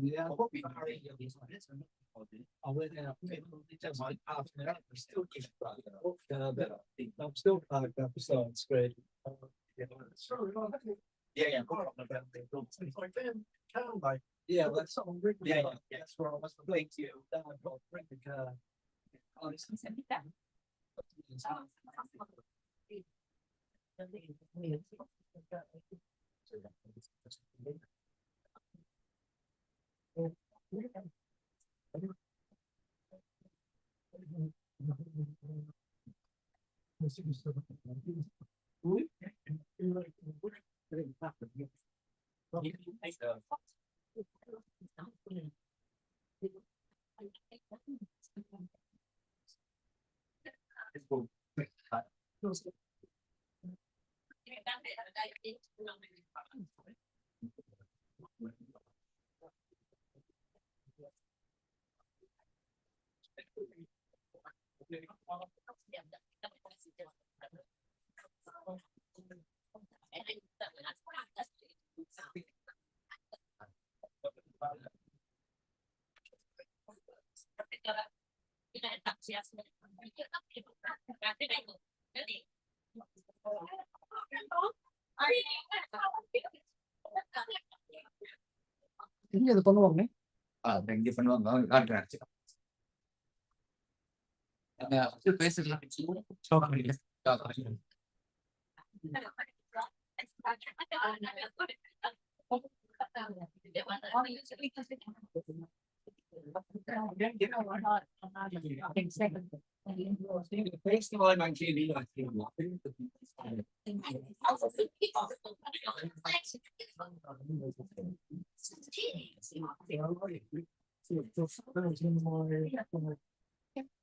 Yeah. I went out. I'm still parked up, so it's great. Yeah, yeah. Yeah, that's something. Yeah, yeah. That's where I was playing to. Bring the car. Ini ada penuang nih. Yang dia penuang ada. Nah, itu பேசுறதுல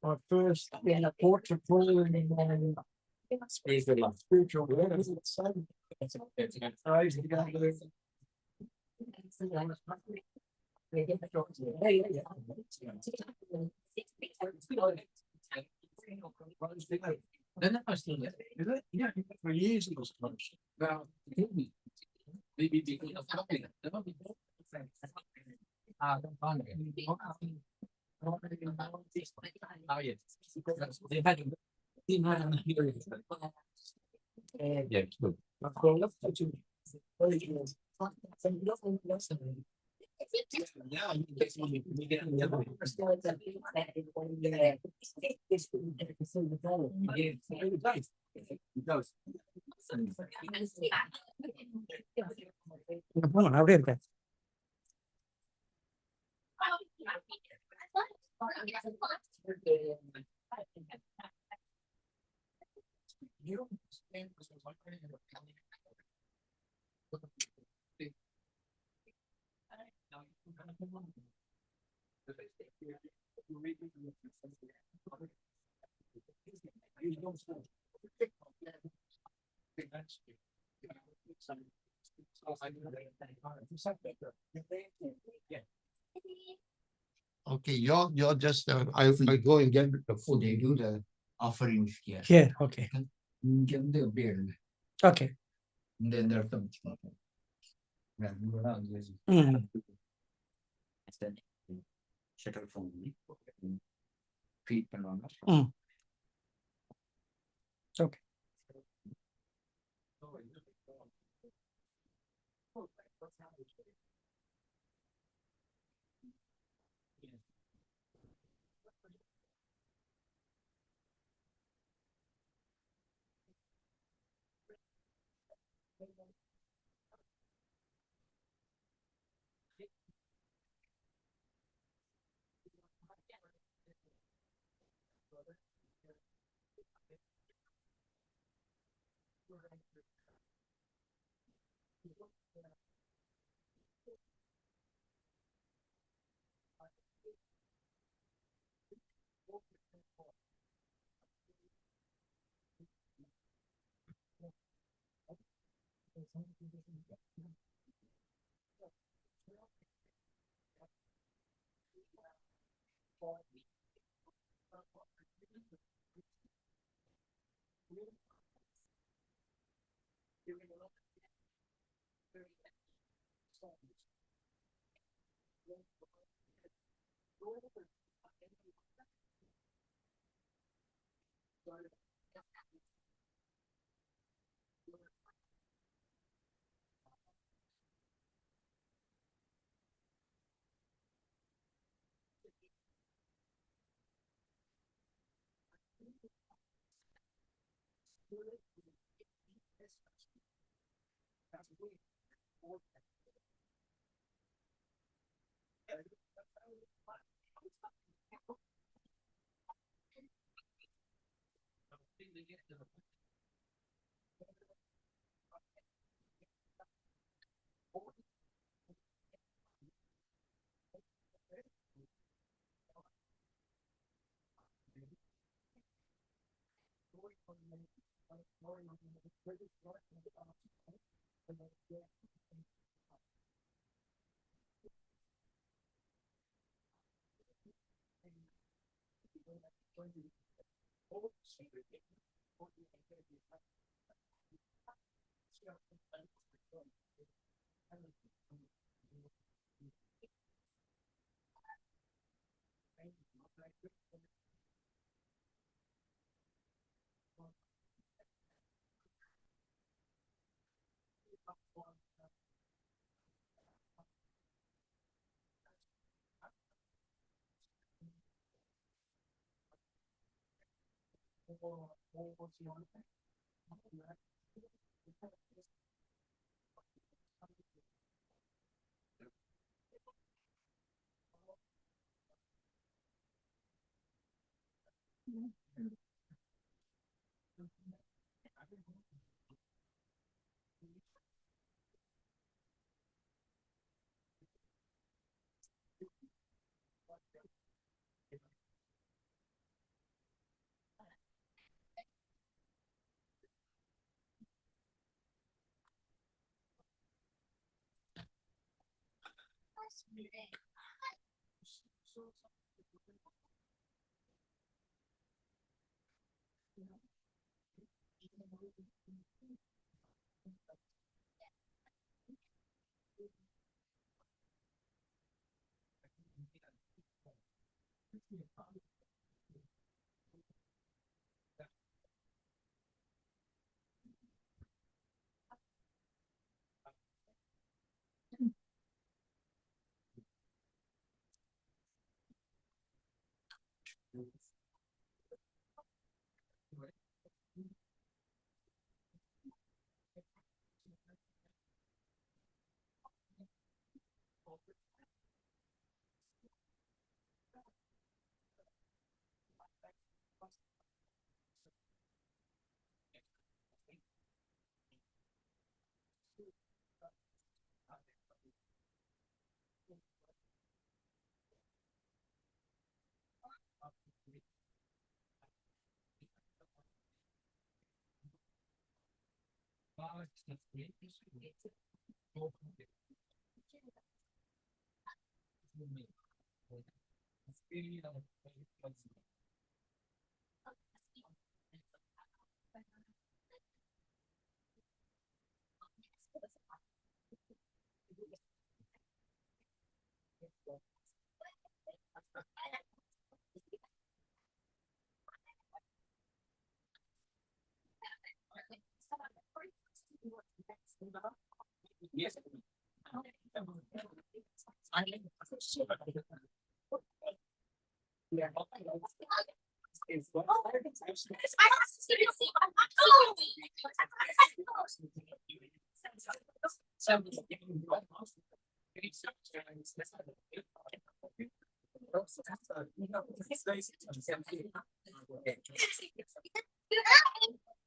My first portrait and spiritual Then I was still there. Yeah, for years it was close. Now, maybe because of something. Oh, yes. They had yeah, good. Now you get some you get the other. அப்படியே இருக்க Okay, you're just, I go and get the food. They do the offerings here. Here, okay. Give the beer. Okay. And then there's some. Mm. Shuttle phone. Feed பண்ணுவாங்க. Okay.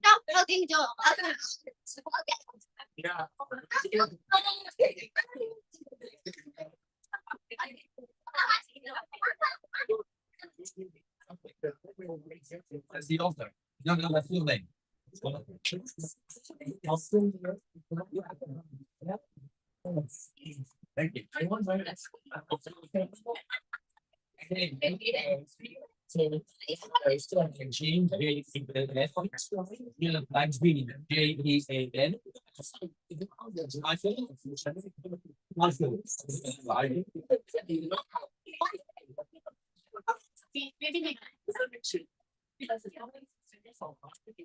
Stop looking door. That's the author. No, no, that's full name. Thank you.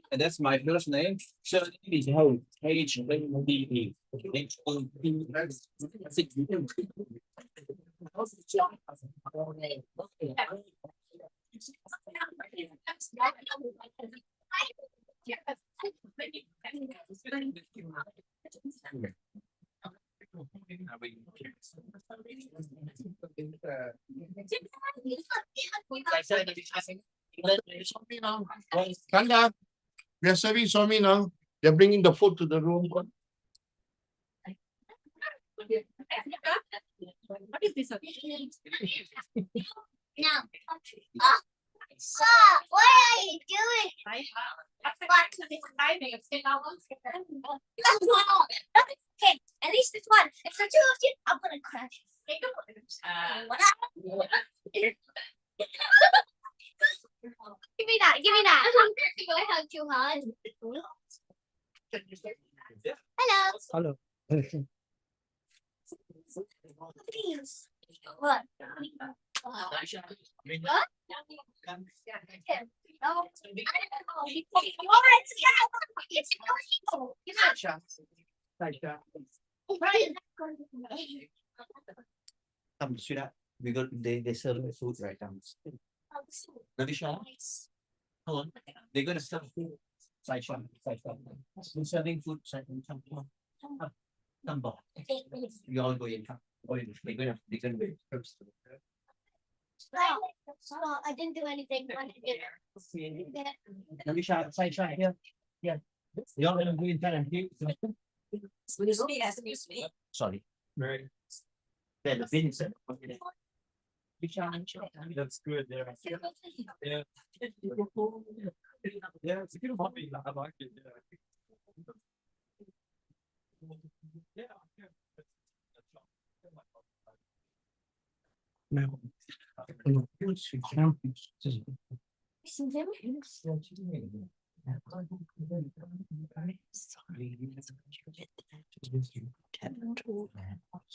And that's my first name. So it is how H-A-D-E. Kanda, we are serving Swami now. They're bringing the food to the room. What is this? Now. Sir, what are you doing? Okay, at least it's one. If the two of you, I'm gonna crash. Give me that. Give me that. Do I have too hard? Hello. Hello. Please. What? Sweetheart, we got they serve food right now. Ganesha, hold on. They're gonna serve food. Side shot. We're serving food. Come on. You all go in. They're gonna Well, I didn't do anything. Ganesha, side shot here. Yeah. You all gonna go in and sorry. Very. Then the finish. That's good. Yeah. Yeah. Yeah, it's a good hobby. I like it. Yeah. Now.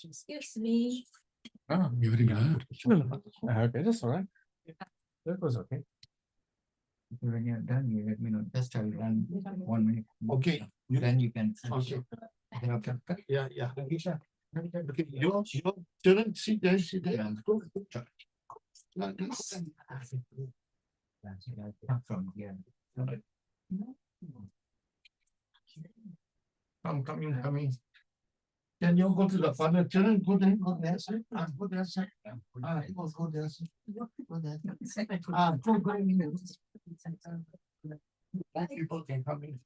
Excuse me. Oh, you already got it. Okay, that's all right. That was okay. When you're done, you let me know. Just tell me 1 minute. Okay. Then you can. Okay. Okay. Yeah. Okay, you children sit there. Go. Like this. From here. Come in. Can you go to the father? Children, go there. Go there. Go there. Go there. Go there. Go in. People can come in.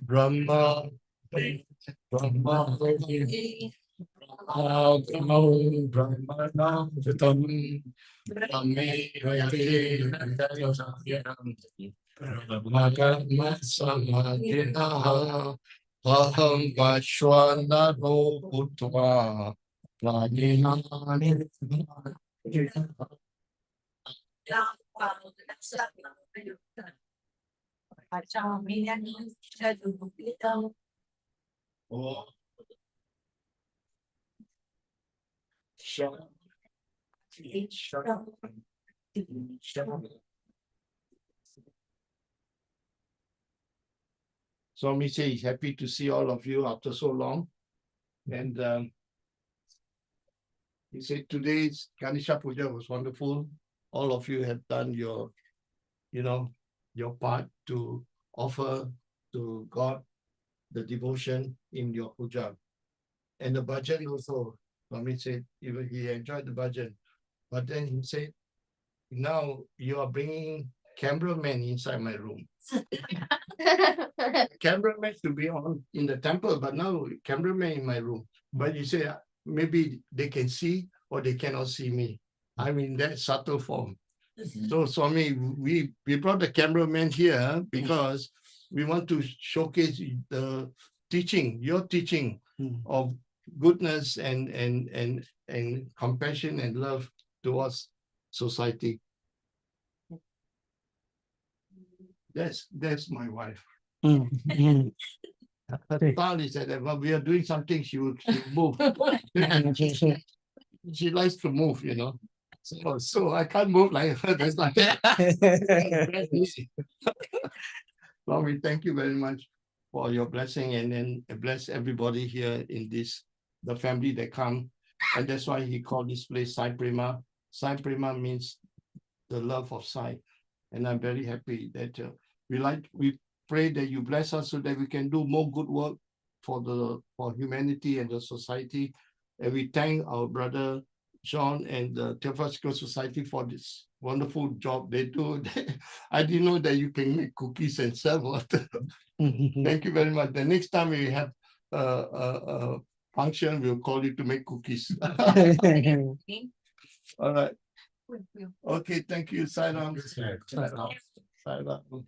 Brahma. Aham Vashwanaro Bhutva Oh, Swami say he's happy to see all of you after so long. And he said today's Ganesha Puja was wonderful. All of you have done your, your part to offer to God the devotion in your puja. And the bhajan also, Swami said, even he enjoyed the bhajan. But then he said, now you are bringing cameramen inside my room. Cameraman to be on in the temple, but now cameraman in my room. But you say maybe they can see or they cannot see me. I'm in that subtle form. So Swami, we brought the cameraman here because we want to showcase the teaching, your teaching of goodness and compassion and love towards society. That's my wife. Her style is that when we are doing something, she will move. She likes to move, So I can't move like her. That's like Lord, we thank you very much for your blessing, and then bless everybody here in the family that come. And that's why he called this place Sai Prema. Sai Prema means the love of Sai. And I'm very happy that we pray that you bless us so that we can do more good work for humanity and the society. And we thank our brother John and the Theosophical Society for this wonderful job they do. I didn't know that you can make cookies and sell water. Thank you very much. The next time we have a function, we'll call you to make cookies. All right. Okay, thank you, Sairam. Sairam.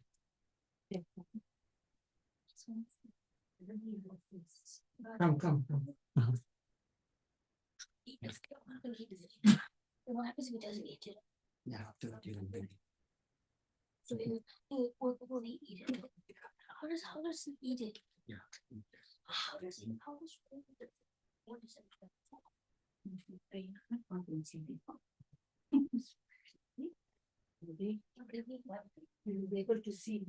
Come. What happens if he doesn't eat it? Yeah, after that you can bring it. So will he eat it? How does he eat it? Yeah. What is it? You'll be able to see.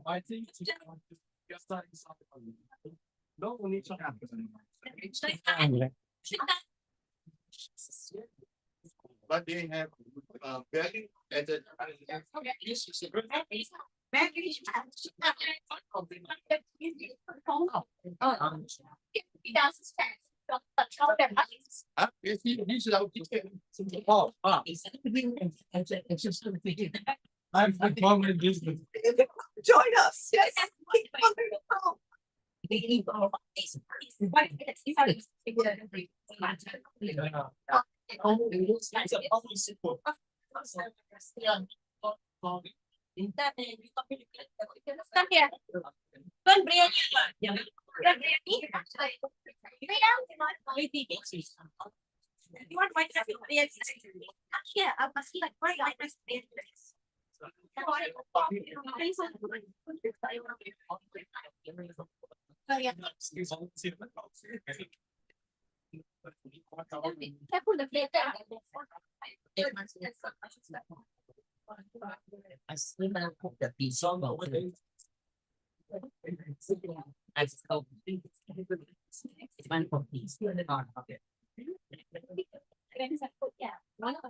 I think you're starting something. No need to happen. But they have value at the I'm in business. Join us. Yes. Come here. Don't bring it. You want my yeah, I must like very nice. Careful the plate. I still don't cook the pizza. I still it's one for pizza. Okay. Yeah. One of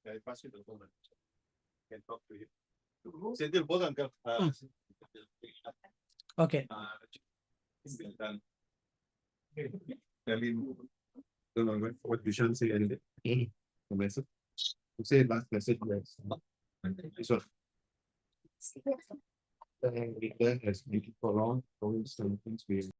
I pass you the phone. Can talk to you. Senthil, both uncle. Okay. Done. Tell him. Don't know what you shall say anything. The message. Say last message. This one. The has been for long, always some things we